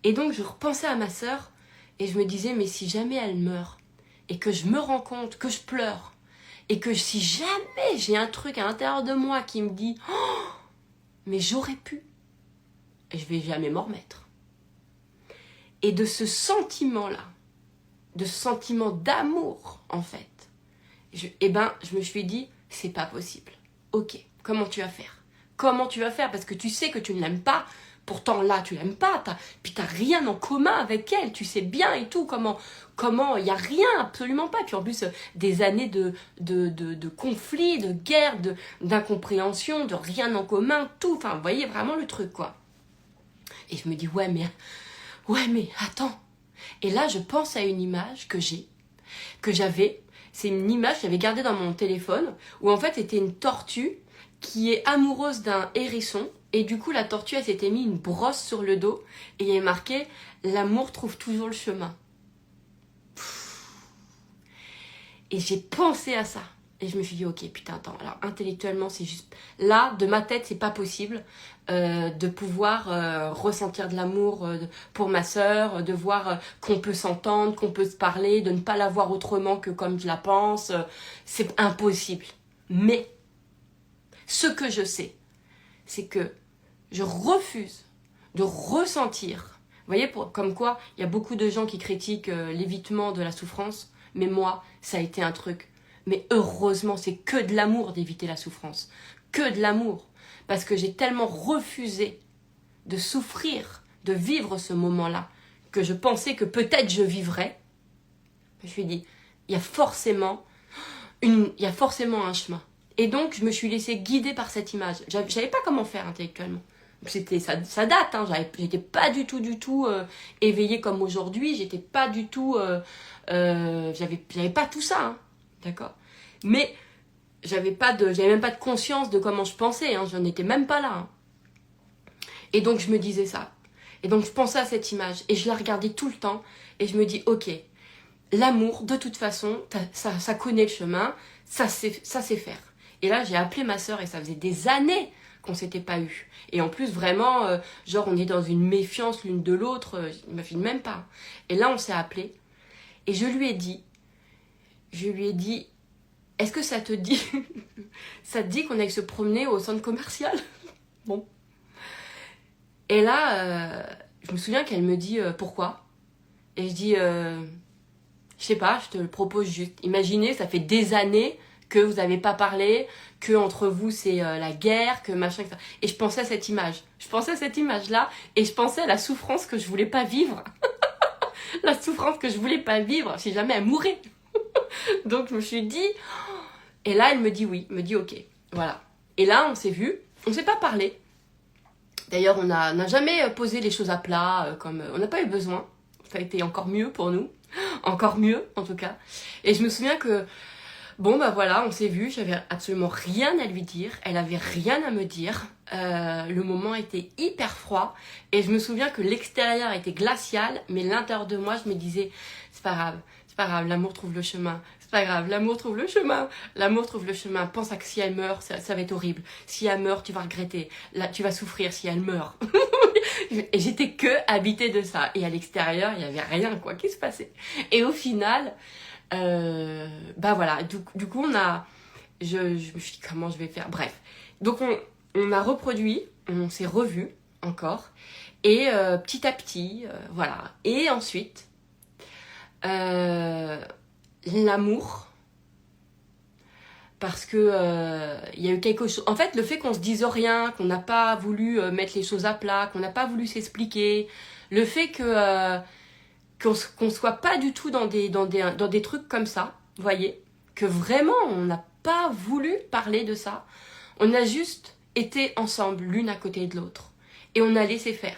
Et donc, je repensais à ma sœur et je me disais, mais si jamais elle meurt et que je me rends compte que je pleure et que si jamais j'ai un truc à l'intérieur de moi qui me dit, mais j'aurais pu, et je vais jamais m'en remettre. Et de ce sentiment-là, de ce sentiment d'amour, en fait, je me suis dit, c'est pas possible. Ok, comment tu vas faire? Comment tu vas faire? Parce que tu sais que tu ne l'aimes pas, pourtant là, tu l'aimes pas, puis t'as rien en commun avec elle, tu sais bien et tout, comment, il n'y a rien, absolument pas. Puis en plus, des années de conflits, de guerres, d'incompréhension, de rien en commun, tout, enfin, vous voyez vraiment le truc, quoi. Et je me dis, ouais, mais attends. Et là, je pense à une image que j'avais, c'est une image que j'avais gardée dans mon téléphone, où en fait, c'était une tortue qui est amoureuse d'un hérisson, et du coup, la tortue, elle s'était mis une brosse sur le dos, et il y avait marqué « L'amour trouve toujours le chemin ». Et j'ai pensé à ça. Et je me suis dit, ok, putain, attends, alors intellectuellement, c'est juste... Là, de ma tête, c'est pas possible de pouvoir ressentir de l'amour pour ma sœur, de voir qu'on peut s'entendre, qu'on peut se parler, de ne pas la voir autrement que comme je la pense. C'est impossible. Mais, ce que je sais, c'est que je refuse de ressentir... Vous voyez, comme quoi, il y a beaucoup de gens qui critiquent l'évitement de la souffrance, mais moi, ça a été un truc... Mais heureusement, c'est que de l'amour d'éviter la souffrance. Que de l'amour. Parce que j'ai tellement refusé de souffrir, de vivre ce moment-là, que je pensais que peut-être je vivrais. Je me suis dit, il y a forcément un chemin. Et donc, je me suis laissée guider par cette image. Je savais pas comment faire intellectuellement. Ça date, hein, j'étais pas du tout éveillée comme aujourd'hui. J'étais pas du tout... j'avais pas tout ça, hein. D'accord. Mais j'avais même pas de conscience de comment je pensais, hein, j'en étais même pas là. Hein. Et donc je me disais ça. Et donc je pensais à cette image et je la regardais tout le temps et je me dis ok, l'amour de toute façon, ça connaît le chemin, ça sait faire. Et là j'ai appelé ma sœur et ça faisait des années qu'on s'était pas eu. Et en plus vraiment, genre on est dans une méfiance l'une de l'autre, je m'affine même pas. Et là on s'est appelé et je lui ai dit, est-ce que ça te dit qu'on aille se promener au centre commercial? Bon. Et là, je me souviens qu'elle me dit pourquoi? Et je dis, je sais pas, je te le propose juste. Imaginez, ça fait des années que vous n'avez pas parlé, que entre vous c'est la guerre, que machin, etc. Et je pensais à cette image. Je pensais à cette image-là et je pensais à la souffrance que je voulais pas vivre. La souffrance que je voulais pas vivre si jamais elle mourait. Donc je me suis dit... Et là, elle me dit oui, me dit ok. Voilà. Et là, on s'est vus. On s'est pas parlé. D'ailleurs, on n'a jamais posé les choses à plat. On n'a pas eu besoin. Ça a été encore mieux pour nous. Encore mieux, en tout cas. Et je me souviens que... Bon, bah voilà, on s'est vus. J'avais absolument rien à lui dire. Elle avait rien à me dire. Le moment était hyper froid. Et je me souviens que l'extérieur était glacial. Mais l'intérieur de moi, je me disais, c'est pas grave. C'est pas grave, l'amour trouve le chemin. C'est pas grave, l'amour trouve le chemin. L'amour trouve le chemin. Pense à que si elle meurt, ça va être horrible. Si elle meurt, tu vas regretter. Là, tu vas souffrir si elle meurt. Et j'étais que habitée de ça. Et à l'extérieur, il y avait rien, quoi, qui se passait. Et au final, bah voilà. Du coup, je me suis dit, comment je vais faire? Bref. Donc, on a reproduit, on s'est revus encore. Et petit à petit, voilà. Et ensuite... l'amour, parce que y a eu quelque chose. En fait, le fait qu'on se dise rien, qu'on n'a pas voulu mettre les choses à plat, qu'on n'a pas voulu s'expliquer, le fait que qu'on soit pas du tout dans des trucs comme ça, vous voyez, que vraiment on n'a pas voulu parler de ça. On a juste été ensemble, l'une à côté de l'autre. Et on a laissé faire.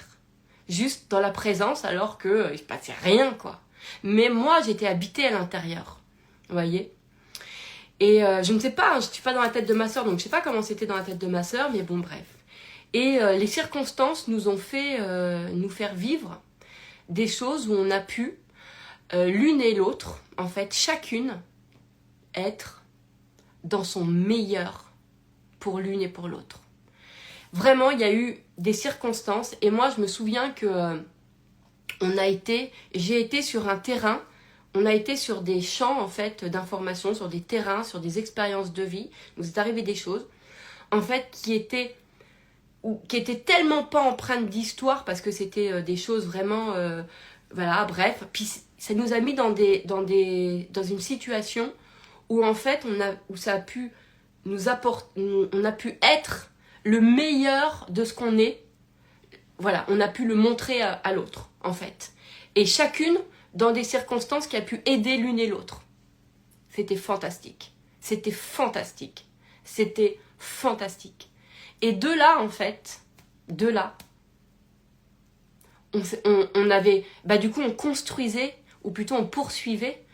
Juste dans la présence, alors que il se passait rien, quoi. Mais moi, j'étais habitée à l'intérieur. Vous voyez. Et je ne sais pas, hein, je ne suis pas dans la tête de ma sœur, donc je ne sais pas comment c'était dans la tête de ma sœur, mais bon, bref. Et les circonstances nous ont fait nous faire vivre des choses où on a pu, l'une et l'autre, en fait, chacune, être dans son meilleur pour l'une et pour l'autre. Vraiment, il y a eu des circonstances, et moi, je me souviens que j'ai été sur un terrain, on a été sur des champs, en fait, d'informations, sur des terrains, sur des expériences de vie. Il nous est arrivé des choses, en fait, qui étaient tellement pas empreintes d'histoire, parce que c'était des choses vraiment, voilà, bref. Puis ça nous a mis dans une situation où, en fait, où ça a pu nous apporter, on a pu être le meilleur de ce qu'on est. Voilà, on a pu le montrer à l'autre, en fait. Et chacune dans des circonstances qui a pu aider l'une et l'autre. C'était fantastique. C'était fantastique. C'était fantastique. Et de là, en fait, on avait, du coup, on construisait, ou plutôt on poursuivait,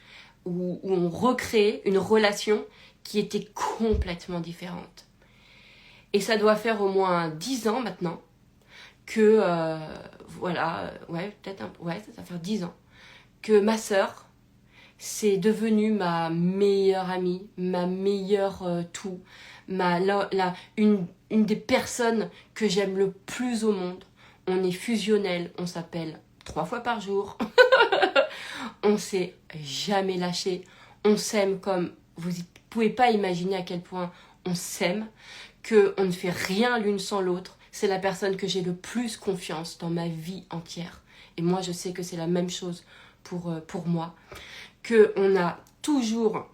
ou on recréait une relation qui était complètement différente. Et ça doit faire au moins 10 ans maintenant que, voilà, ouais, peut-être ouais, ça va faire 10 ans, que ma sœur, c'est devenue ma meilleure amie, ma meilleure tout, une des personnes que j'aime le plus au monde. On est fusionnels, on s'appelle 3 fois par jour, on s'est jamais lâché, on s'aime comme vous ne pouvez pas imaginer à quel point on s'aime, qu'on ne fait rien l'une sans l'autre. C'est la personne que j'ai le plus confiance dans ma vie entière. Et moi, je sais que c'est la même chose pour moi. Qu'on a toujours...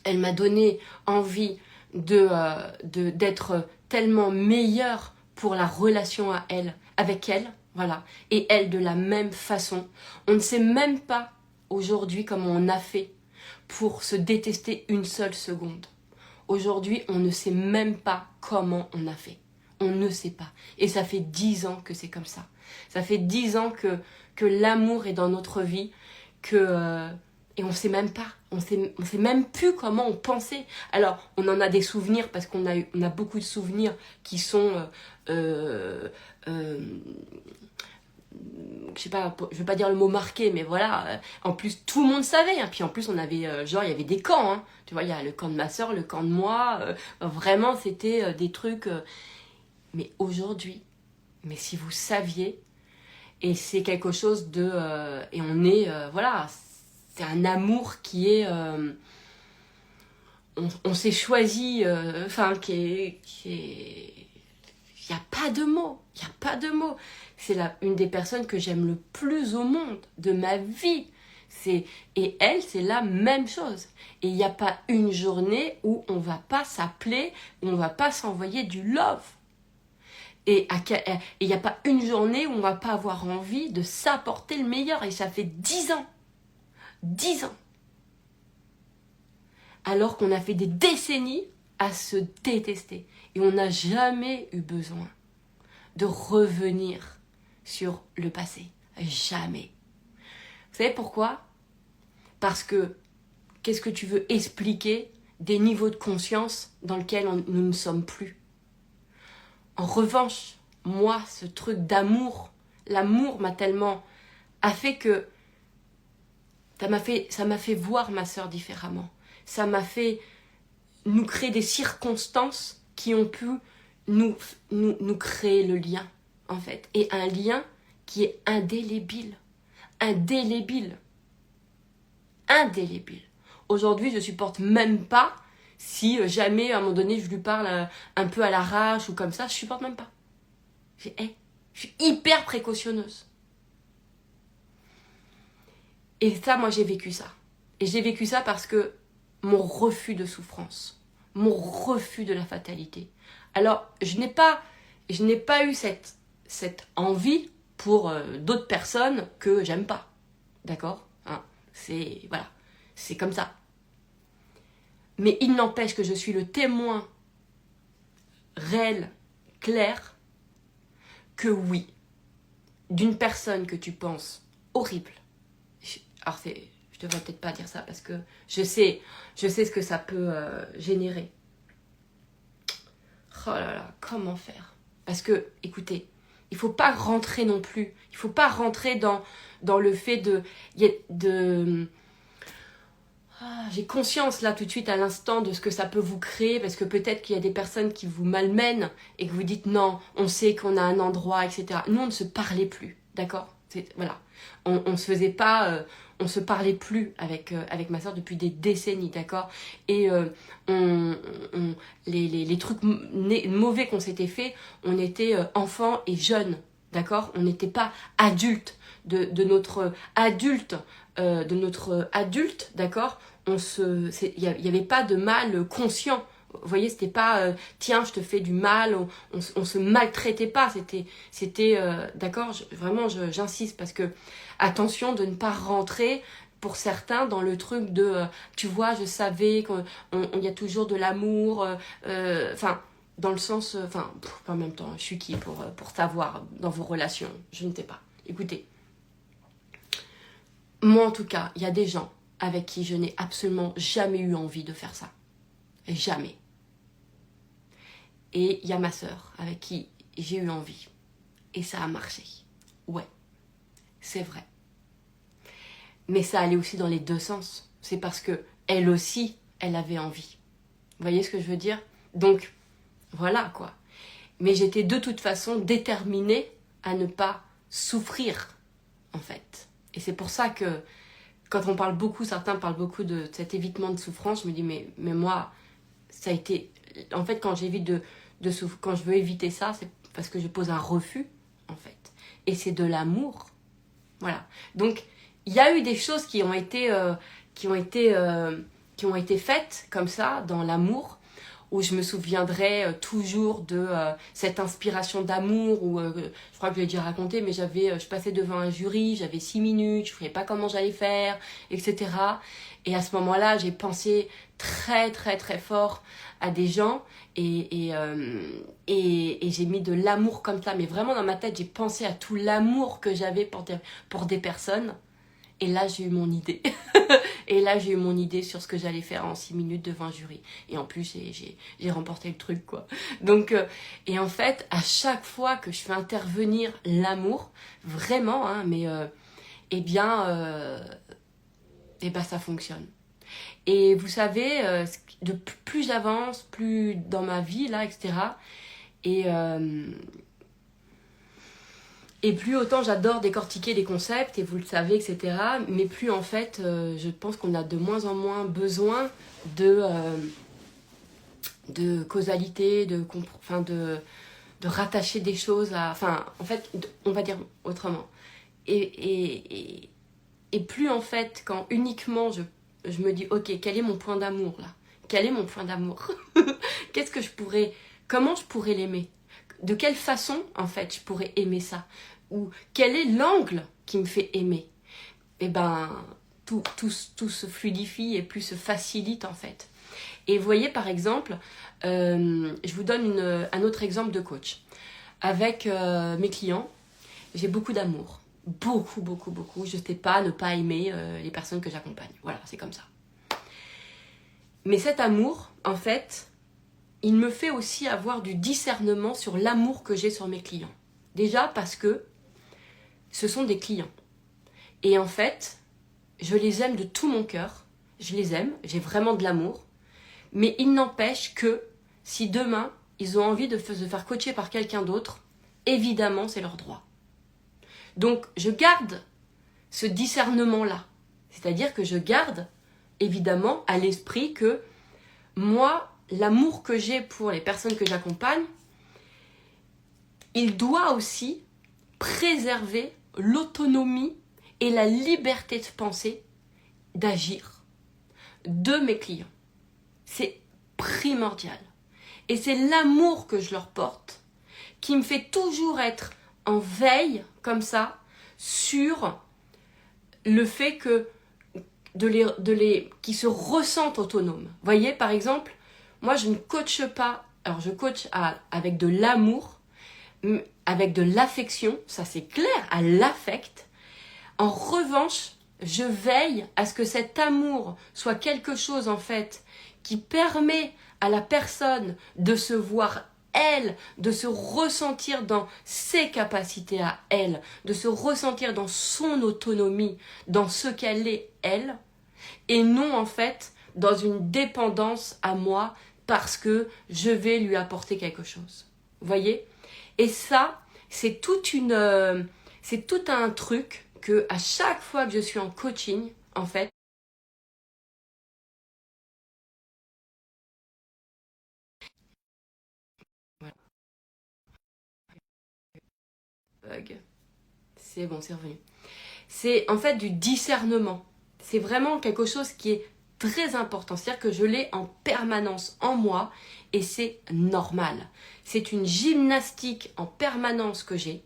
Elle m'a donné envie d'être tellement meilleure pour la relation avec elle. Voilà. Et elle, de la même façon. On ne sait même pas aujourd'hui comment on a fait pour se détester une seule seconde. Aujourd'hui, on ne sait même pas comment on a fait. On ne sait pas. Et ça fait 10 ans que c'est comme ça. Ça fait 10 ans que l'amour est dans notre vie, et on sait même pas. On sait même plus comment on pensait. Alors, on en a des souvenirs parce qu'on a beaucoup de souvenirs qui sont... je sais pas, je veux pas dire le mot marqué, mais voilà, en plus tout le monde savait, hein. Puis en plus on avait, genre il y avait des camps, hein. Tu vois, il y a le camp de ma soeur, le camp de moi, vraiment c'était des trucs, mais aujourd'hui, mais si vous saviez, et c'est quelque chose de, et on est, voilà, c'est un amour qui est, on s'est choisi, enfin qui est il n'y a pas de mots, il n'y a pas de mots. C'est une des personnes que j'aime le plus au monde, de ma vie. Et elle, c'est la même chose. Et il n'y a pas une journée où on ne va pas s'appeler, où on ne va pas s'envoyer du love. Et il n'y a pas une journée où on ne va pas avoir envie de s'apporter le meilleur. Et ça fait 10 ans. 10 ans. Alors qu'on a fait des décennies à se détester. Et on n'a jamais eu besoin de revenir sur le passé. Jamais. Vous savez pourquoi ? Parce que, qu'est-ce que tu veux expliquer des niveaux de conscience dans lesquels nous ne sommes plus ? En revanche, moi, ce truc d'amour, l'amour a fait que ça m'a fait voir ma sœur différemment. Ça m'a fait nous créer des circonstances qui ont pu nous créer le lien, en fait. Et un lien qui est indélébile. Indélébile. Indélébile. Aujourd'hui, je supporte même pas si jamais, à un moment donné, je lui parle un peu à l'arrache ou comme ça, je supporte même pas. Je suis hyper précautionneuse. Et ça, moi, j'ai vécu ça. Et j'ai vécu ça parce que mon refus de souffrance, mon refus de la fatalité. Alors, je n'ai pas eu cette envie pour d'autres personnes que j'aime pas. d'accord, hein, voilà, c'est comme ça. Mais il n'empêche que je suis le témoin réel, clair, que oui, d'une personne que tu penses horrible. Alors je devrais peut-être pas dire ça parce que je sais ce que ça peut générer. Oh là là, comment faire? Parce que, écoutez, il faut pas rentrer non plus. Il faut pas rentrer dans le fait de j'ai conscience là tout de suite à l'instant de ce que ça peut vous créer, parce que peut-être qu'il y a des personnes qui vous malmènent et que vous dites non, on sait qu'on a un endroit, etc. Nous, on ne se parlait plus, d'accord? Voilà. On se faisait pas, on se parlait plus avec ma soeur depuis des décennies, d'accord? Et les trucs mauvais qu'on s'était fait, on était enfants et jeunes, d'accord? On n'était pas adultes de notre adulte, d'accord? Il n'y avait pas de mal conscient. Vous voyez, c'était pas tiens, je te fais du mal, on se maltraitait pas, c'était d'accord, vraiment j'insiste parce que attention de ne pas rentrer pour certains dans le truc de tu vois, je savais qu'il y a toujours de l'amour, enfin dans le sens en même temps, je suis qui pour savoir dans vos relations, je ne sais pas. Écoutez, moi en tout cas, il y a des gens avec qui je n'ai absolument jamais eu envie de faire ça. Jamais. Et il y a ma sœur avec qui j'ai eu envie. Et ça a marché. Ouais, c'est vrai. Mais ça allait aussi dans les deux sens. C'est parce que elle aussi, elle avait envie. Vous voyez ce que je veux dire? Donc, voilà quoi. Mais j'étais de toute façon déterminée à ne pas souffrir, en fait. Et c'est pour ça que quand on parle beaucoup, certains parlent beaucoup de cet évitement de souffrance, je me dis mais moi, ça a été... En fait, quand j'évite quand je veux éviter ça, c'est parce que je pose un refus, en fait. Et c'est de l'amour. Voilà. Donc, il y a eu des choses qui ont été faites comme ça, dans l'amour, où je me souviendrai toujours de cette inspiration d'amour, où je crois que je l'ai déjà raconté, mais je passais devant un jury, j'avais 6 minutes, je ne savais pas comment j'allais faire, etc. Et à ce moment-là, j'ai pensé très très très fort à des gens et j'ai mis de l'amour comme ça, mais vraiment dans ma tête, j'ai pensé à tout l'amour que j'avais pour des personnes. Et là, j'ai eu mon idée. Et là, j'ai eu mon idée sur ce que j'allais faire en 6 minutes devant un jury. Et en plus, j'ai remporté le truc, quoi. Donc, et en fait, à chaque fois que je fais intervenir l'amour, vraiment, hein, mais, eh bien, ça fonctionne. Et vous savez, de plus j'avance, plus dans ma vie, là, etc. Et plus autant j'adore décortiquer des concepts, et vous le savez, etc. Mais plus en fait, je pense qu'on a de moins en moins besoin de causalité, de rattacher des choses à... Enfin, en fait, on va dire autrement. Et plus en fait, quand uniquement je me dis, ok, quel est mon point d'amour là? Quel est mon point d'amour? Qu'est-ce que je pourrais... Comment je pourrais l'aimer? De quelle façon, en fait, je pourrais aimer ça? Ou quel est l'angle qui me fait aimer? Eh ben, tout se fluidifie et plus se facilite, en fait. Et vous voyez, par exemple, je vous donne un autre exemple de coach. Avec mes clients, j'ai beaucoup d'amour. Beaucoup, beaucoup, beaucoup. Je ne sais pas ne pas aimer les personnes que j'accompagne. Voilà, c'est comme ça. Mais cet amour, en fait... il me fait aussi avoir du discernement sur l'amour que j'ai sur mes clients. Déjà parce que ce sont des clients. Et en fait, je les aime de tout mon cœur. Je les aime, j'ai vraiment de l'amour. Mais il n'empêche que si demain, ils ont envie de se faire coacher par quelqu'un d'autre, évidemment, c'est leur droit. Donc, je garde ce discernement-là. C'est-à-dire que je garde, évidemment, à l'esprit que moi, l'amour que j'ai pour les personnes que j'accompagne, il doit aussi préserver l'autonomie et la liberté de penser, d'agir de mes clients. C'est primordial. Et c'est l'amour que je leur porte qui me fait toujours être en veille, comme ça, sur le fait que qui se ressentent autonomes. Vous voyez, par exemple, moi je ne coache pas, alors je coach avec de l'amour, avec de l'affection, ça c'est clair, à l'affect. En revanche, je veille à ce que cet amour soit quelque chose en fait qui permet à la personne de se voir elle, de se ressentir dans ses capacités à elle, de se ressentir dans son autonomie, dans ce qu'elle est elle, et non en fait dans une dépendance à moi parce que je vais lui apporter quelque chose. Vous voyez? Et ça, c'est c'est tout un truc que à chaque fois que je suis en coaching, en fait, voilà, bug. C'est bon, c'est revenu. C'est en fait du discernement. C'est vraiment quelque chose qui est très important. C'est-à-dire que je l'ai en permanence en moi et c'est normal. C'est une gymnastique en permanence que j'ai,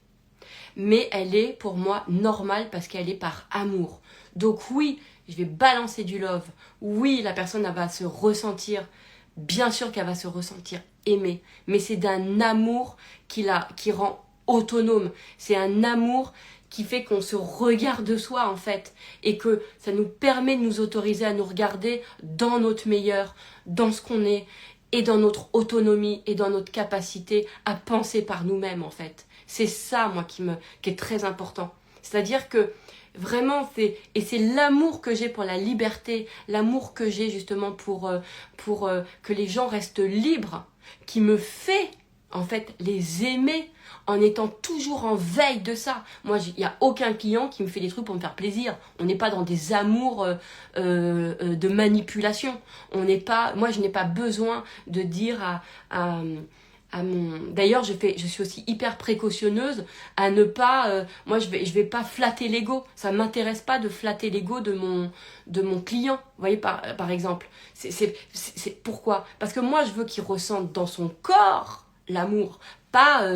mais elle est pour moi normale parce qu'elle est par amour. Donc oui, je vais balancer du love. Oui, la personne elle va se ressentir, bien sûr qu'elle va se ressentir aimée, mais c'est d'un amour qui rend autonome. C'est un amour qui fait qu'on se regarde de soi en fait et que ça nous permet de nous autoriser à nous regarder dans notre meilleur, dans ce qu'on est et dans notre autonomie et dans notre capacité à penser par nous-mêmes en fait. C'est ça moi qui est très important. C'est-à-dire que vraiment c'est l'amour que j'ai pour la liberté, l'amour que j'ai justement pour que les gens restent libres qui me fait en fait les aimer en étant toujours en veille de ça. Moi, il n'y a aucun client qui me fait des trucs pour me faire plaisir. On n'est pas dans des amours de manipulation. On n'est pas, moi, je n'ai pas besoin de dire à mon... D'ailleurs, je suis aussi hyper précautionneuse à ne pas... moi, je vais pas flatter l'ego. Ça ne m'intéresse pas de flatter l'ego de mon client. Vous voyez, par exemple. Pourquoi? Parce que moi, je veux qu'il ressente dans son corps l'amour, pas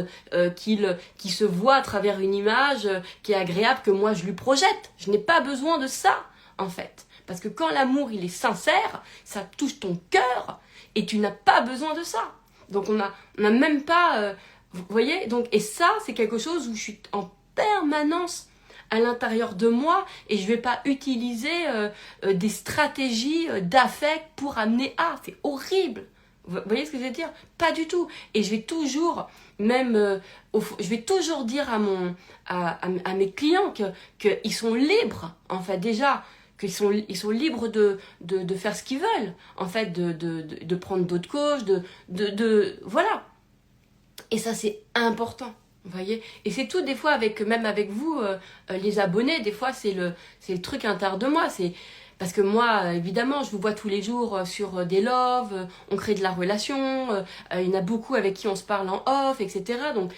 qu'il se voit à travers une image qui est agréable que moi je lui projette. Je n'ai pas besoin de ça, en fait. Parce que quand l'amour, il est sincère, ça touche ton cœur et tu n'as pas besoin de ça. Donc on a même pas... vous voyez? Donc, et ça, c'est quelque chose où je suis en permanence à l'intérieur de moi et je vais pas utiliser des stratégies d'affect pour amener à. C'est horrible. Vous voyez ce que je veux dire? Pas du tout. Et je vais toujours, même, je vais toujours dire à mes clients qu'ils sont libres, en fait, déjà, qu'ils ils sont libres de faire ce qu'ils veulent, en fait, de prendre d'autres coachs, voilà. Et ça, c'est important. Vous voyez? Et c'est tout, des fois, même avec vous, les abonnés, des fois, c'est le truc intérieur de moi. Parce que moi, évidemment, je vous vois tous les jours sur des loves, on crée de la relation, il y en a beaucoup avec qui on se parle en off, etc. Donc,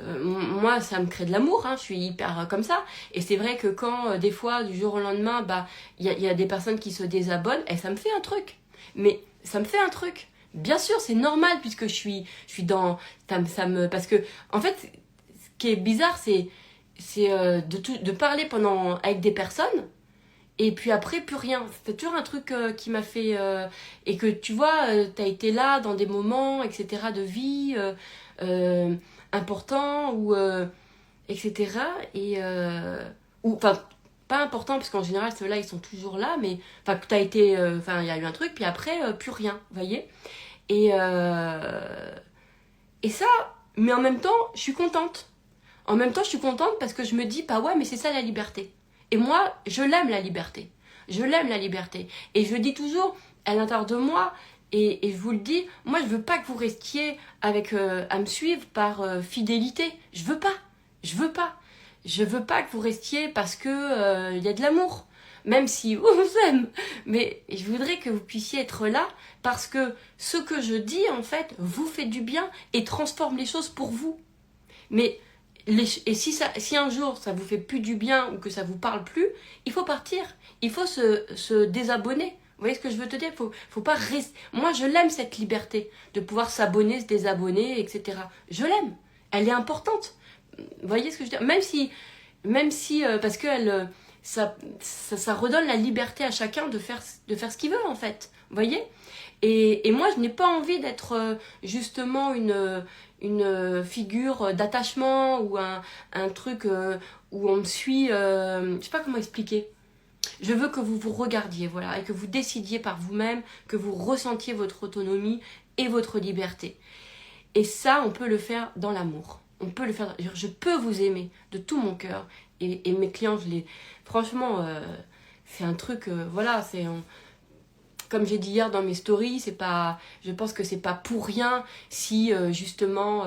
moi, ça me crée de l'amour, hein, je suis hyper comme ça. Et c'est vrai que quand, des fois, du jour au lendemain, bah, y a des personnes qui se désabonnent, et ça me fait un truc. Mais ça me fait un truc. Bien sûr, c'est normal puisque je suis dans... parce que, en fait, ce qui est bizarre, c'est de parler avec des personnes, et puis après, plus rien. C'est toujours un truc qui m'a fait... et que tu vois, t'as été là dans des moments, etc., de vie importants, etc. Et... enfin, pas important, parce qu'en général, ceux-là, ils sont toujours là, mais... Enfin, que t'as été... Enfin, il y a eu un truc, puis après, plus rien, vous voyez? Et ça... Mais en même temps, je suis contente. En même temps, je suis contente parce que je me dis, bah ouais, mais c'est ça la liberté. Et moi, je l'aime la liberté. Je l'aime la liberté. Et je dis toujours, à l'intérieur de moi, et je vous le dis, moi je veux pas que vous restiez à me suivre par fidélité. Je veux pas. Je veux pas. Je veux pas que vous restiez parce que y a de l'amour. Même si on s'aime. Mais je voudrais que vous puissiez être là parce que ce que je dis, en fait, vous fait du bien et transforme les choses pour vous. Mais et si un jour ça vous fait plus du bien ou que ça vous parle plus, il faut partir. Il faut se désabonner. Vous voyez ce que je veux te dire? Faut pas rester. Moi, je l'aime cette liberté de pouvoir s'abonner, se désabonner, etc. Je l'aime. Elle est importante. Vous voyez ce que je veux dire? Même si parce que ça redonne la liberté à chacun de faire ce qu'il veut en fait. Vous voyez ? Et moi, je n'ai pas envie d'être justement une figure d'attachement ou un truc où on me suit. Je sais pas comment expliquer. Je veux que vous vous regardiez, voilà, et que vous décidiez par vous-même, que vous ressentiez votre autonomie et votre liberté. Et ça, on peut le faire dans l'amour. On peut le faire. Je peux vous aimer de tout mon cœur. Et mes clients, franchement, c'est un truc, voilà, comme j'ai dit hier dans mes stories, je pense que c'est pas pour rien si justement,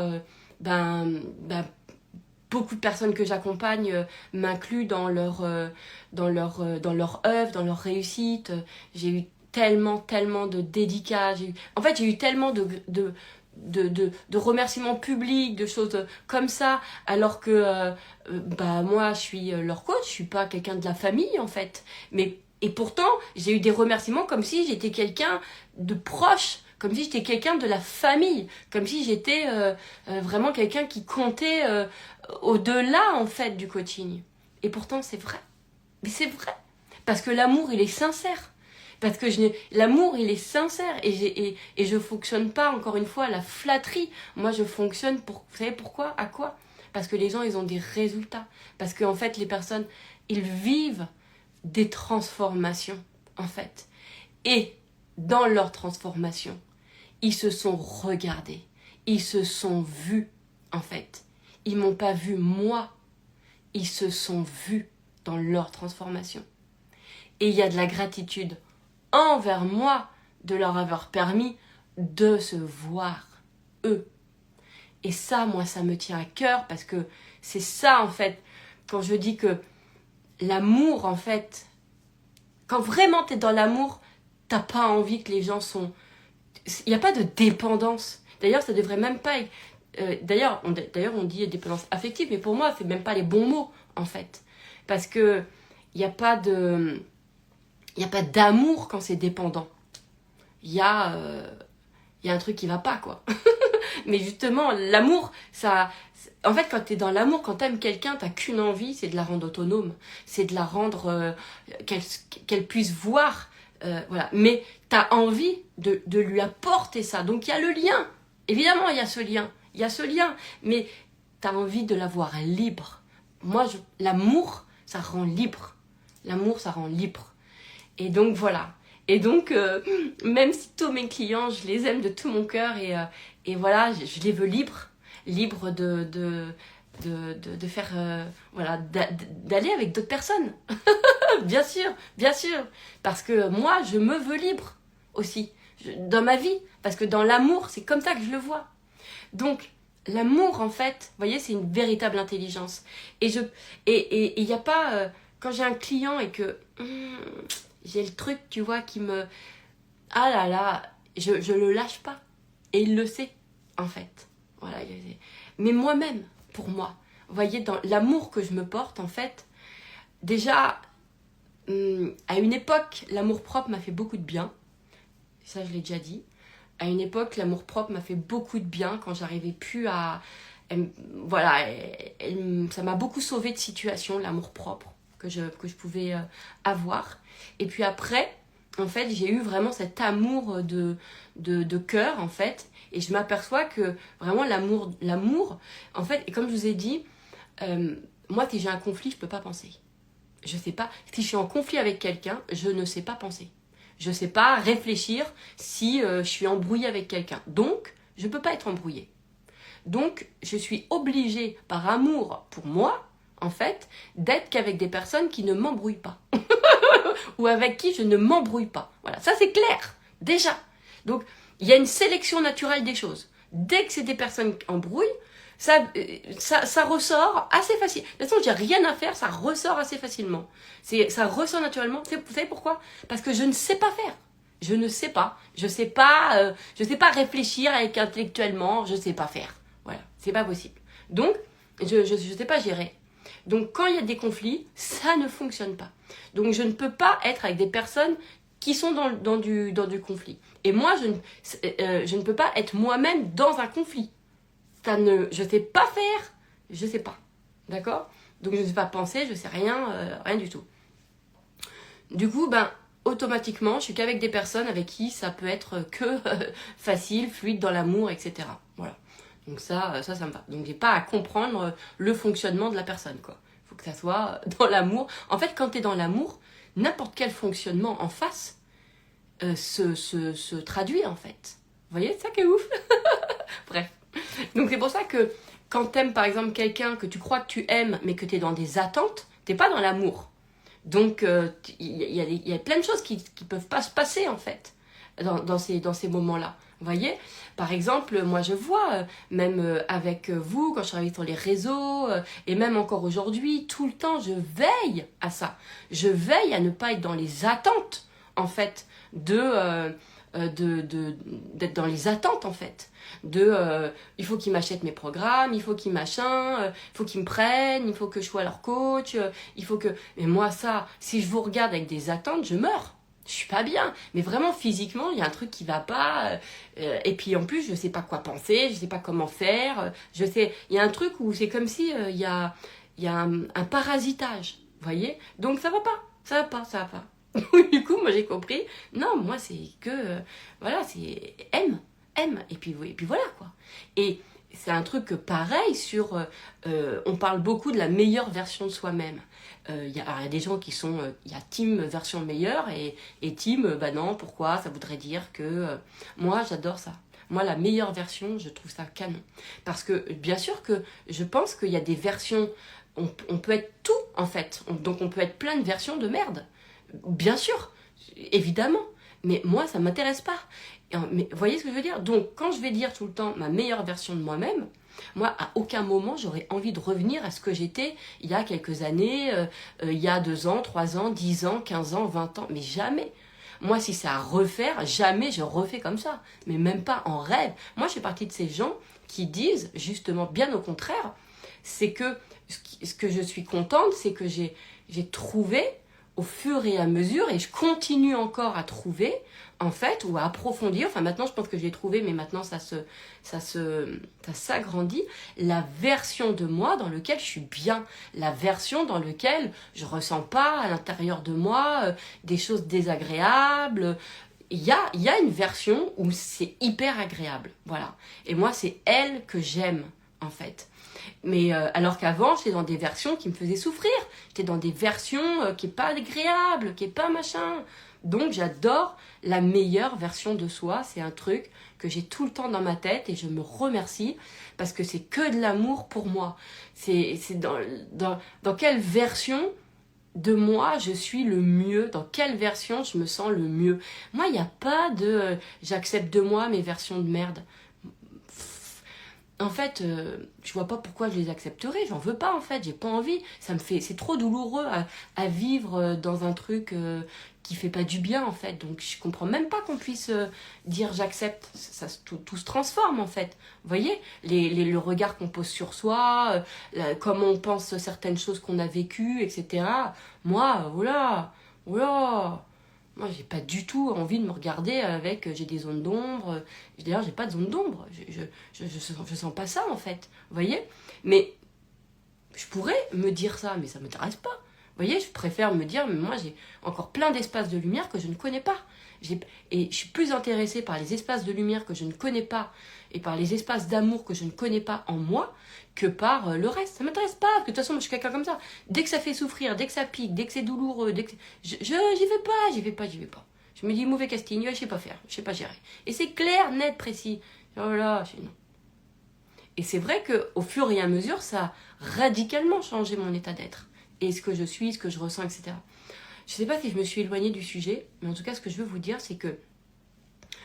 beaucoup de personnes que j'accompagne m'incluent dans leur œuvre, dans leur réussite. J'ai eu tellement de dédicats. En fait, j'ai eu tellement de remerciements publics, de choses comme ça, alors que moi, je suis leur coach, je suis pas quelqu'un de la famille, en fait. Et pourtant, j'ai eu des remerciements comme si j'étais quelqu'un de proche, comme si j'étais quelqu'un de la famille, comme si j'étais vraiment quelqu'un qui comptait au-delà, en fait, du coaching. Et pourtant, c'est vrai. Mais c'est vrai. Parce que l'amour, il est sincère. Parce que l'amour, il est sincère. Et je fonctionne pas, encore une fois, à la flatterie. Moi, je fonctionne pour... Vous savez pourquoi ? À quoi ? Parce que les gens, ils ont des résultats. Parce qu'en fait, les personnes, ils vivent des transformations, en fait. Et dans leur transformation, ils se sont regardés. Ils se sont vus, en fait. Ils m'ont pas vu moi. Ils se sont vus dans leur transformation. Et il y a de la gratitude envers moi de leur avoir permis de se voir, eux. Et ça, moi, ça me tient à cœur parce que c'est ça, en fait, quand je dis que l'amour, en fait, quand vraiment t'es dans l'amour, t'as pas envie que les gens sont... Il n'y a pas de dépendance. D'ailleurs, ça devrait même pas... D'ailleurs, on dit dépendance affective, mais pour moi, c'est même pas les bons mots, en fait. Parce que il n'y a pas d'amour quand c'est dépendant. Il y a un truc qui va pas, quoi. Mais justement, l'amour, ça... En fait, quand t'es dans l'amour, quand t'aimes quelqu'un, t'as qu'une envie, c'est de la rendre autonome. C'est de la rendre... qu'elle puisse voir. Voilà. Mais t'as envie de lui apporter ça. Donc, il y a le lien. Évidemment, il y a ce lien. Il y a ce lien. Mais t'as envie de la voir libre. Moi, l'amour, ça rend libre. L'amour, ça rend libre. Et donc, voilà. Et donc, même si tous mes clients, je les aime de tout mon cœur et voilà, je les veux libres de faire, voilà, d'aller avec d'autres personnes. Bien sûr, parce que moi, je me veux libre aussi, dans ma vie, parce que dans l'amour, c'est comme ça que je le vois. Donc, l'amour, en fait, vous voyez, c'est une véritable intelligence. Et il n'y a pas, quand j'ai un client et que... j'ai le truc, tu vois, qui me... Ah là là, je le lâche pas. Et il le sait, en fait. Voilà. Mais moi-même, pour moi, vous voyez, dans l'amour que je me porte, en fait, déjà, à une époque, l'amour-propre m'a fait beaucoup de bien. Ça, je l'ai déjà dit. À une époque, l'amour-propre m'a fait beaucoup de bien quand j'arrivais plus à... Voilà, ça m'a beaucoup sauvé de situations, l'amour-propre que je pouvais avoir. Et puis après, en fait, j'ai eu vraiment cet amour de cœur, en fait. Et je m'aperçois que vraiment l'amour, en fait, et comme je vous ai dit, moi, si j'ai un conflit, je peux pas penser. Je sais pas. Si je suis en conflit avec quelqu'un, je ne sais pas penser. Je sais pas réfléchir si je suis embrouillée avec quelqu'un. Donc, je peux pas être embrouillée. Donc, je suis obligée, par amour pour moi, en fait, d'être qu'avec des personnes qui ne m'embrouillent pas. Ou avec qui je ne m'embrouille pas. Voilà, ça c'est clair, déjà. Donc, il y a une sélection naturelle des choses. Dès que c'est des personnes qui embrouillent, ça ressort assez facile. De toute façon, j'ai rien à faire, ça ressort assez facilement. Ça ressort naturellement. Vous savez pourquoi ? Parce que je ne sais pas faire. Je ne sais pas. Je sais pas réfléchir avec intellectuellement. Je sais pas faire. Voilà, c'est pas possible. Donc, je sais pas gérer. Donc, quand il y a des conflits, ça ne fonctionne pas. Donc, je ne peux pas être avec des personnes qui sont dans du conflit. Et moi, je ne peux pas être moi-même dans un conflit. Je ne sais pas faire, je ne sais pas. D'accord ? Donc, je ne sais pas penser, je ne sais rien, rien du tout. Du coup, ben, automatiquement, je suis qu'avec des personnes avec qui ça peut être que facile, fluide dans l'amour, etc. Voilà. Donc ça me va. Donc j'ai pas à comprendre le fonctionnement de la personne, quoi. Faut que ça soit dans l'amour. En fait, quand t'es dans l'amour, n'importe quel fonctionnement en face se traduit, en fait. Vous voyez, c'est ça qui est ouf. Bref. Donc c'est pour ça que quand t'aimes, par exemple, quelqu'un que tu crois que tu aimes, mais que t'es dans des attentes, t'es pas dans l'amour. Donc, il y a plein de choses qui peuvent pas se passer, en fait, dans ces moments-là. Vous voyez? Par exemple, moi, je vois, même avec vous, quand je travaille sur les réseaux, et même encore aujourd'hui, tout le temps, je veille à ça. Je veille à ne pas être dans les attentes, en fait, d'être dans les attentes, en fait. Il faut qu'ils m'achètent mes programmes, il faut qu'ils machin, il faut qu'ils me prennent, il faut que je sois leur coach, il faut que... Mais moi, ça, si je vous regarde avec des attentes, je meurs. Je suis pas bien. Mais vraiment, physiquement, il y a un truc qui va pas. Et puis, en plus, je sais pas quoi penser, je sais pas comment faire. Je sais... Il y a un truc où c'est comme si il y a un parasitage. Vous voyez? Donc, ça va pas. Ça va pas, ça va pas. Du coup, moi, j'ai compris. Non, moi, c'est que... voilà, c'est aime. Et puis voilà, quoi. Et c'est un truc pareil sur... on parle beaucoup de la meilleure version de soi-même. Il y a des gens qui sont... Il y a team version meilleure et team, bah non, pourquoi? Ça voudrait dire que... moi, j'adore ça. Moi, la meilleure version, je trouve ça canon. Parce que, bien sûr que je pense qu'il y a des versions... On peut être tout, en fait. Donc, on peut être plein de versions de merde. Bien sûr, évidemment. Mais moi, ça ne m'intéresse pas. Mais vous voyez ce que je veux dire? Donc, quand je vais dire tout le temps ma meilleure version de moi-même, moi, à aucun moment, j'aurais envie de revenir à ce que j'étais il y a quelques années, il y a 2 ans, 3 ans, 10 ans, 15 ans, 20 ans. Mais jamais. Moi, si c'est à refaire, jamais je refais comme ça. Mais même pas en rêve. Moi, je fais partie de ces gens qui disent, justement, bien au contraire, c'est que ce que je suis contente, c'est que j'ai trouvé au fur et à mesure, et je continue encore à trouver, en fait, ou à approfondir, enfin maintenant je pense que j'ai trouvé, mais maintenant ça s'agrandit, la version de moi dans laquelle je suis bien, la version dans laquelle je ressens pas à l'intérieur de moi des choses désagréables. Il y a une version où c'est hyper agréable, voilà. Et moi, c'est elle que j'aime, en fait. Mais alors qu'avant, j'étais dans des versions qui me faisaient souffrir. J'étais dans des versions qui n'est pas agréable, qui n'est pas machin. Donc j'adore la meilleure version de soi. C'est un truc que j'ai tout le temps dans ma tête et je me remercie parce que c'est que de l'amour pour moi. C'est dans quelle version de moi je suis le mieux, dans quelle version je me sens le mieux. Moi, il n'y a pas de j'accepte de moi mes versions de merde. En fait, je vois pas pourquoi je les accepterais, j'en veux pas en fait, j'ai pas envie, c'est trop douloureux à vivre dans un truc qui fait pas du bien en fait, donc je comprends même pas qu'on puisse dire j'accepte, tout se transforme en fait, vous voyez, le regard qu'on pose sur soi, comment on pense certaines choses qu'on a vécues, etc. Moi, oula, moi, j'ai pas du tout envie de me regarder avec j'ai des zones d'ombre. D'ailleurs, j'ai pas de zone d'ombre. Je sens pas ça, en fait. Vous voyez? Mais je pourrais me dire ça, mais ça m'intéresse pas. Vous voyez? Je préfère me dire, mais moi, j'ai encore plein d'espaces de lumière que je ne connais pas. Et je suis plus intéressée par les espaces de lumière que je ne connais pas et par les espaces d'amour que je ne connais pas en moi que par le reste. Ça m'intéresse pas, parce que de toute façon, moi, je suis quelqu'un comme ça. Dès que ça fait souffrir, dès que ça pique, dès que c'est douloureux, j'y vais pas. Je me dis, mauvais casting, je sais pas faire, je sais pas gérer. Et c'est clair, net, précis. Oh là, non. Et c'est vrai qu'au fur et à mesure, ça a radicalement changé mon état d'être. Et ce que je suis, ce que je ressens, etc. Je sais pas si je me suis éloignée du sujet, mais en tout cas, ce que je veux vous dire, c'est que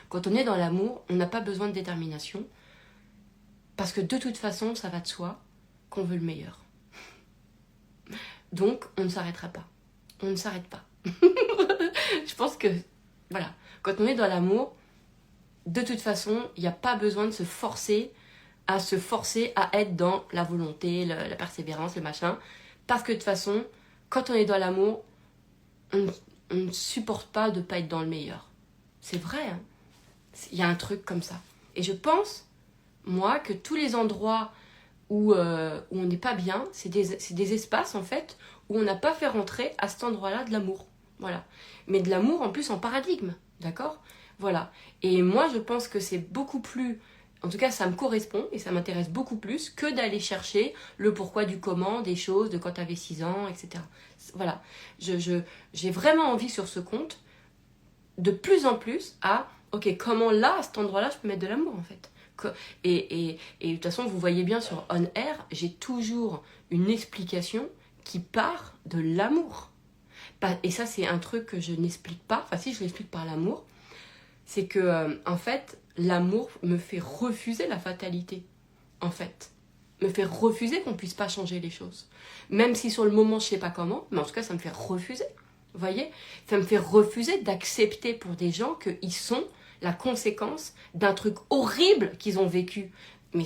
quand on est dans l'amour, on n'a pas besoin de détermination, parce que de toute façon, ça va de soi qu'on veut le meilleur. Donc, on ne s'arrêtera pas. On ne s'arrête pas. Je pense que, voilà, quand on est dans l'amour, de toute façon, il n'y a pas besoin de se forcer à être dans la volonté, la persévérance, le machin. Parce que de toute façon, quand on est dans l'amour, on ne supporte pas de ne pas être dans le meilleur. C'est vrai, hein. Il y a un truc comme ça. Et je pense, moi, que tous les endroits où on n'est pas bien, c'est des espaces, en fait, où on n'a pas fait rentrer à cet endroit-là de l'amour. voilà. Mais de l'amour en plus en paradigme, d'accord? Voilà. Et moi, je pense que c'est beaucoup plus... En tout cas, ça me correspond et ça m'intéresse beaucoup plus que d'aller chercher le pourquoi du comment des choses de quand tu avais 6 ans, etc. Voilà. J'ai vraiment envie sur ce compte de plus en plus à, ok, comment là, à cet endroit-là, je peux mettre de l'amour en fait. Et de toute façon, vous voyez bien sur On Air, j'ai toujours une explication qui part de l'amour. Et ça, c'est un truc que je n'explique pas. Enfin, si, je l'explique par l'amour. C'est que, en fait, l'amour me fait refuser la fatalité. En fait. Me fait refuser qu'on puisse pas changer les choses. Même si sur le moment, je sais pas comment, mais en tout cas, ça me fait refuser. Vous voyez? Ça me fait refuser d'accepter pour des gens qu'ils sont la conséquence d'un truc horrible qu'ils ont vécu. Mais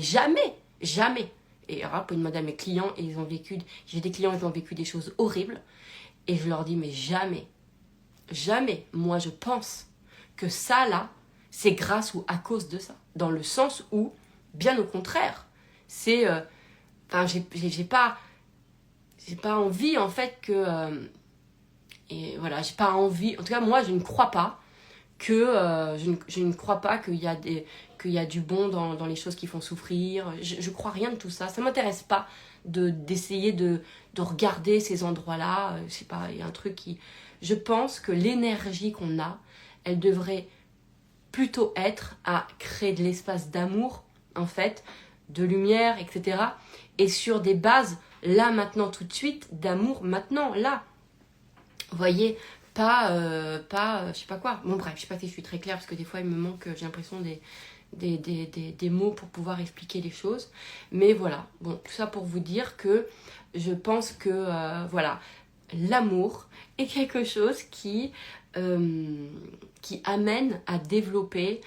jamais, jamais. Et alors, pour demander à mes clients, et ils ont vécu, j'ai des clients, ils ont vécu des choses horribles. Et je leur dis, mais jamais, jamais, moi je pense que ça là, c'est grâce ou à cause de ça. Dans le sens où, bien au contraire, c'est... Enfin, j'ai pas envie en fait que... et voilà, j'ai pas envie... En tout cas, moi, je ne crois pas que... je ne crois pas qu'il y a du bon dans les choses qui font souffrir. Je crois rien de tout ça. Ça m'intéresse pas d'essayer de regarder ces endroits-là. Je sais pas, il y a un truc qui... Je pense que l'énergie qu'on a, elle devrait plutôt être à créer de l'espace d'amour, en fait, de lumière, etc. Et sur des bases, là, maintenant, tout de suite, d'amour, maintenant, là. Vous voyez, pas je sais pas quoi. Bon, bref, je sais pas si je suis très claire, parce que des fois, il me manque, j'ai l'impression, des mots pour pouvoir expliquer les choses. Mais voilà, bon, tout ça pour vous dire que je pense que, voilà, l'amour est quelque chose qui amène à développer.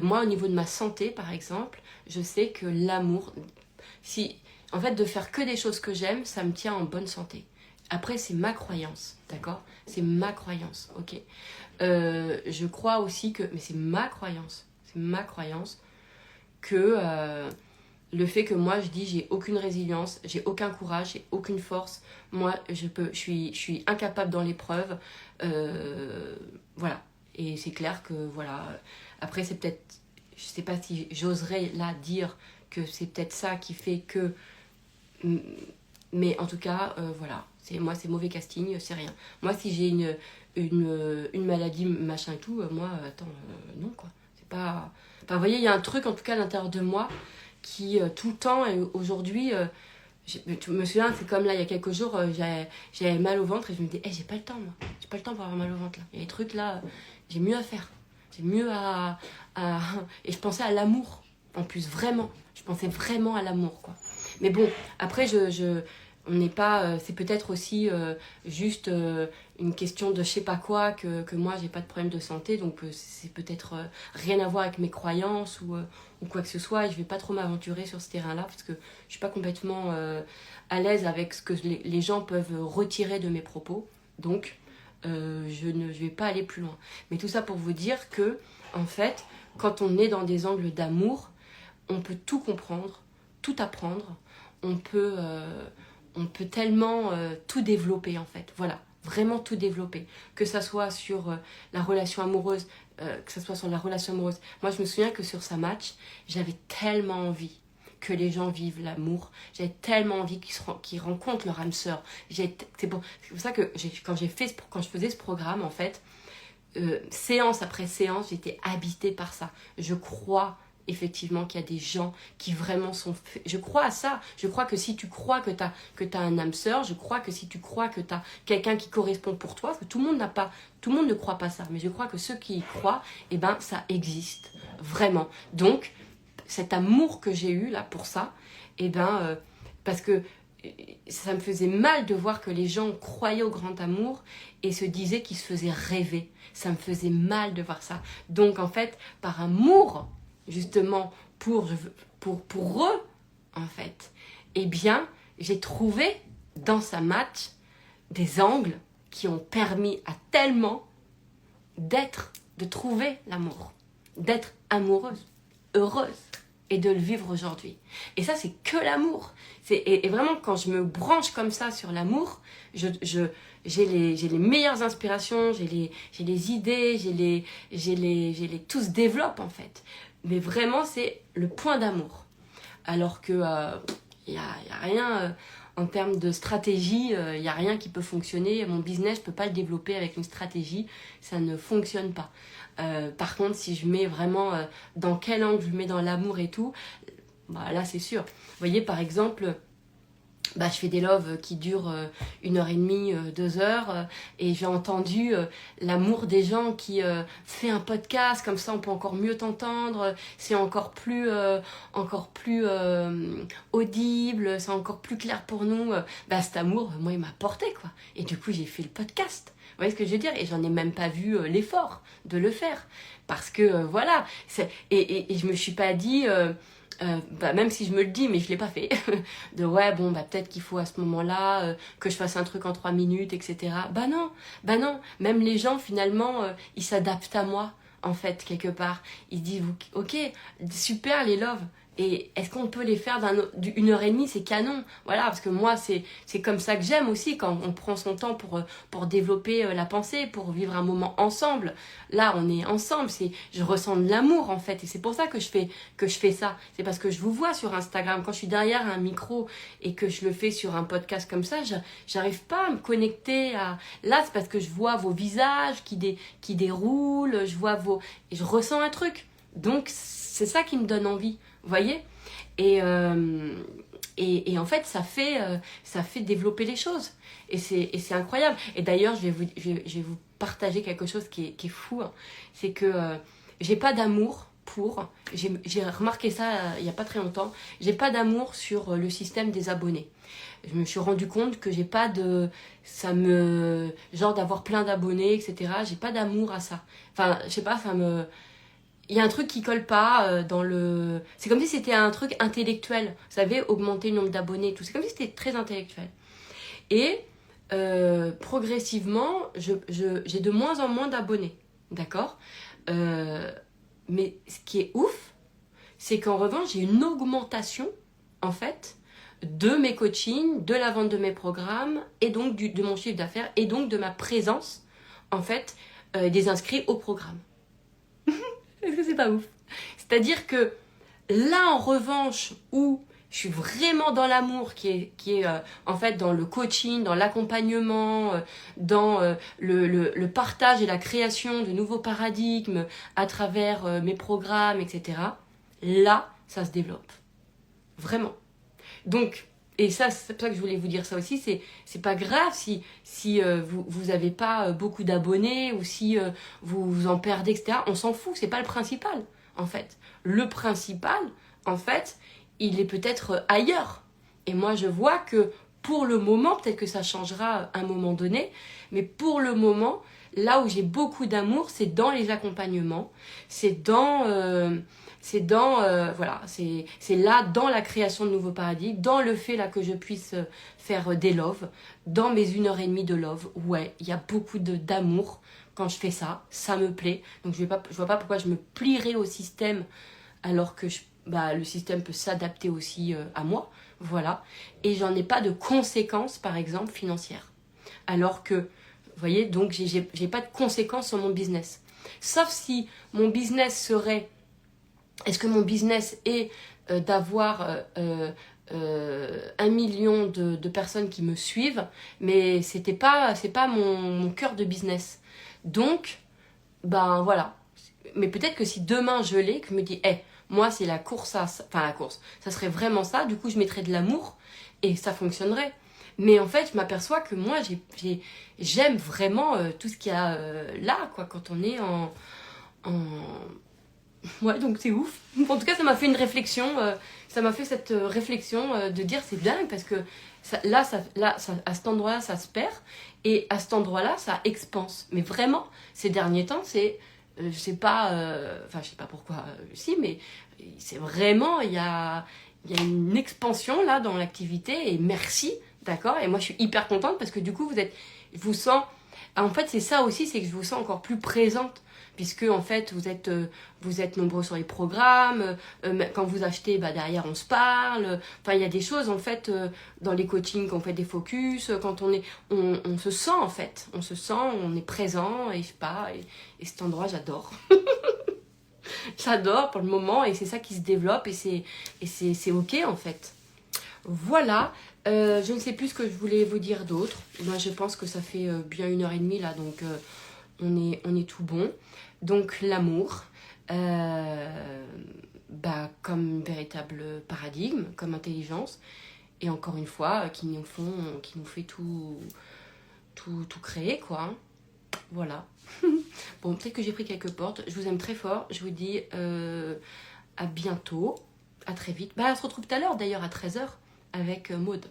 Moi, au niveau de ma santé, par exemple, je sais que l'amour, en fait, de faire que des choses que j'aime, ça me tient en bonne santé. Après, c'est ma croyance, d'accord? C'est ma croyance, ok? Je crois aussi que... Mais c'est ma croyance que le fait que moi, je dis j'ai aucune résilience, j'ai aucun courage, j'ai aucune force. Moi, je suis incapable dans l'épreuve. Voilà. Et c'est clair que, voilà... Après, c'est peut-être... Je sais pas si j'oserais là dire que c'est peut-être ça qui fait que... Mais en tout cas, voilà. Moi, c'est mauvais casting, c'est rien. Moi, si j'ai une maladie, machin et tout, moi, attends, non, quoi. C'est pas... Enfin, vous voyez, il y a un truc, en tout cas, à l'intérieur de moi, qui, tout le temps, et aujourd'hui... je me souviens, c'est comme là, il y a quelques jours, j'avais mal au ventre, et je me disais, hey, j'ai pas le temps, moi. J'ai pas le temps pour avoir mal au ventre, là. Il y a des trucs, là, j'ai mieux à faire. J'ai mieux à... Et je pensais à l'amour, en plus, vraiment. Je pensais vraiment à l'amour, quoi. Mais bon, après, on n'est pas... c'est peut-être aussi juste une question de je sais pas quoi, que moi, j'ai pas de problème de santé. Donc, c'est peut-être rien à voir avec mes croyances ou quoi que ce soit. Et je vais pas trop m'aventurer sur ce terrain-là parce que je suis pas complètement à l'aise avec ce que les gens peuvent retirer de mes propos. Donc, je ne vais pas aller plus loin. Mais tout ça pour vous dire que, en fait, quand on est dans des angles d'amour, on peut tout comprendre, tout apprendre. On peut tellement tout développer en fait. Voilà, vraiment tout développer. Que ça soit sur la relation amoureuse, que ça soit sur la relation amoureuse. Moi, je me souviens que sur sa match, j'avais tellement envie que les gens vivent l'amour. J'avais tellement envie qu'ils rencontrent leur âme sœur. C'est pour ça que quand je faisais ce programme, en fait, séance après séance, j'étais habitée par ça. Je crois effectivement qu'il y a des gens qui vraiment sont faits. Je crois à ça. Je crois que si tu crois que t'as un âme sœur, je crois que si tu crois que t'as quelqu'un qui correspond pour toi, parce que tout le monde ne croit pas ça, mais je crois que ceux qui y croient, eh ben ça existe vraiment. Donc cet amour que j'ai eu là pour ça, eh ben parce que ça me faisait mal de voir que les gens croyaient au grand amour et se disaient qu'ils se faisaient rêver. Ça me faisait mal de voir ça. Donc en fait, par amour justement pour eux, en fait, eh bien, j'ai trouvé dans sa match des angles qui ont permis à tellement de trouver l'amour, d'être amoureuse, heureuse. et de le vivre aujourd'hui. Et ça, c'est que l'amour. Et vraiment, quand je me branche comme ça sur l'amour, j'ai les meilleures inspirations, j'ai les idées, tout se développe en fait. Mais vraiment, c'est le point d'amour. Alors que y a rien en termes de stratégie, il n'y a rien qui peut fonctionner. Mon business, je ne peux pas le développer avec une stratégie, ça ne fonctionne pas. Par contre, si je mets vraiment dans quel angle je mets dans l'amour et tout, bah, là c'est sûr. Vous voyez, par exemple, bah, je fais des loves qui durent 1h30, 2 heures, et j'ai entendu l'amour des gens qui fait un podcast, comme ça on peut encore mieux t'entendre, c'est encore plus audible, c'est encore plus clair pour nous. Bah, cet amour, moi il m'a porté quoi. Et du coup j'ai fait le podcast. Vous voyez ce que je veux dire? Et j'en ai même pas vu l'effort de le faire. Parce que voilà, et je me suis pas dit... bah, même si je me le dis, mais je l'ai pas fait, de ouais, bon, bah, peut-être qu'il faut à ce moment-là que je fasse un truc en 3 minutes, etc. Bah non, même les gens, finalement, ils s'adaptent à moi, en fait, quelque part. Ils disent, ok, super les loves, et est-ce qu'on peut les faire d'1h30, c'est canon, voilà, parce que moi, c'est comme ça que j'aime aussi, quand on prend son temps pour développer la pensée, pour vivre un moment ensemble. Là, on est ensemble, je ressens de l'amour, en fait, et c'est pour ça que je fais ça. C'est parce que je vous vois sur Instagram, quand je suis derrière un micro et que je le fais sur un podcast comme ça, j'arrive pas à me connecter à... Là, c'est parce que je vois vos visages qui déroulent, et je ressens un truc. Donc, c'est ça qui me donne envie. Vous voyez, et en fait, ça fait développer les choses. Et c'est incroyable. Et d'ailleurs, je vais vous partager quelque chose qui est fou. Hein. C'est que j'ai pas d'amour pour... J'ai remarqué ça il n'y a pas très longtemps. J'ai pas d'amour sur le système des abonnés. Je me suis rendu compte que j'ai pas de... genre d'avoir plein d'abonnés, etc. J'ai pas d'amour à ça. Enfin, je sais pas, ça me... Il y a un truc qui colle pas dans le... C'est comme si c'était un truc intellectuel. Vous savez, augmenter le nombre d'abonnés et tout. C'est comme si c'était très intellectuel. Et progressivement, j'ai de moins en moins d'abonnés. D'accord mais ce qui est ouf, c'est qu'en revanche, j'ai une augmentation, en fait, de mes coachings, de la vente de mes programmes, et donc de mon chiffre d'affaires, et donc de ma présence, en fait, des inscrits au programme. Est-ce que c'est pas ouf? C'est-à-dire que là, en revanche, où je suis vraiment dans l'amour, qui est en fait dans le coaching, dans l'accompagnement, dans le partage et la création de nouveaux paradigmes à travers mes programmes, etc. Là, ça se développe. Vraiment. Donc, et ça, c'est pour ça que je voulais vous dire ça aussi, c'est pas grave si vous avez pas beaucoup d'abonnés ou si vous en perdez, etc. On s'en fout, c'est pas le principal, en fait. Le principal, en fait, il est peut-être ailleurs. Et moi, je vois que pour le moment, peut-être que ça changera à un moment donné, mais pour le moment, là où j'ai beaucoup d'amour, c'est dans les accompagnements, c'est voilà, c'est là, dans la création de nouveaux paradigmes, dans le fait là que je puisse faire des loves, dans mes 1h30 de love, ouais, il y a beaucoup d'amour quand je fais ça, ça me plaît. Donc je vois pas pourquoi je me plierais au système alors que le système peut s'adapter aussi à moi, voilà. Et j'en ai pas de conséquences, par exemple, financières. Alors que, vous voyez, donc j'ai pas de conséquences sur mon business. Sauf si mon business serait... Est-ce que mon business est d'avoir 1 million de personnes qui me suivent, mais c'est pas mon cœur de business. Donc, ben voilà. Mais peut-être que si demain je l'ai, que je me dis, moi c'est la course la course, ça serait vraiment ça, du coup je mettrais de l'amour et ça fonctionnerait. Mais en fait, je m'aperçois que moi, j'aime vraiment tout ce qu'il y a là, quoi, quand on est en... Ouais, donc c'est ouf. En tout cas, ça m'a fait une réflexion. Ça m'a fait cette réflexion de dire c'est dingue parce que à cet endroit-là, ça se perd. Et à cet endroit-là, ça expanse. Mais vraiment, ces derniers temps, c'est... je sais pas... Enfin, je sais pas pourquoi, si, mais c'est vraiment... Il y a une expansion là dans l'activité. Et merci, d'accord? Et moi, je suis hyper contente parce que du coup, je vous sens... En fait, c'est ça aussi, c'est que je vous sens encore plus présente. puisque en fait vous êtes nombreux sur les programmes, quand vous achetez, bah, derrière on se parle, enfin il y a des choses en fait dans les coachings, quand on fait des focus, quand on se sent en fait, on se sent, on est présent, et je sais pas, et cet endroit j'adore. J'adore pour le moment, et c'est ça qui se développe, et c'est ok en fait. Voilà, je ne sais plus ce que je voulais vous dire d'autre. Moi je pense que ça fait bien 1h30 là, donc on est tout bon. Donc l'amour, bah, comme véritable paradigme, comme intelligence, et encore une fois, qui nous fait tout créer, quoi. Hein. Voilà. Bon, peut-être que j'ai pris quelques portes. Je vous aime très fort. Je vous dis à bientôt. À très vite. Bah, on se retrouve tout à l'heure, d'ailleurs, à 13h, avec Maude.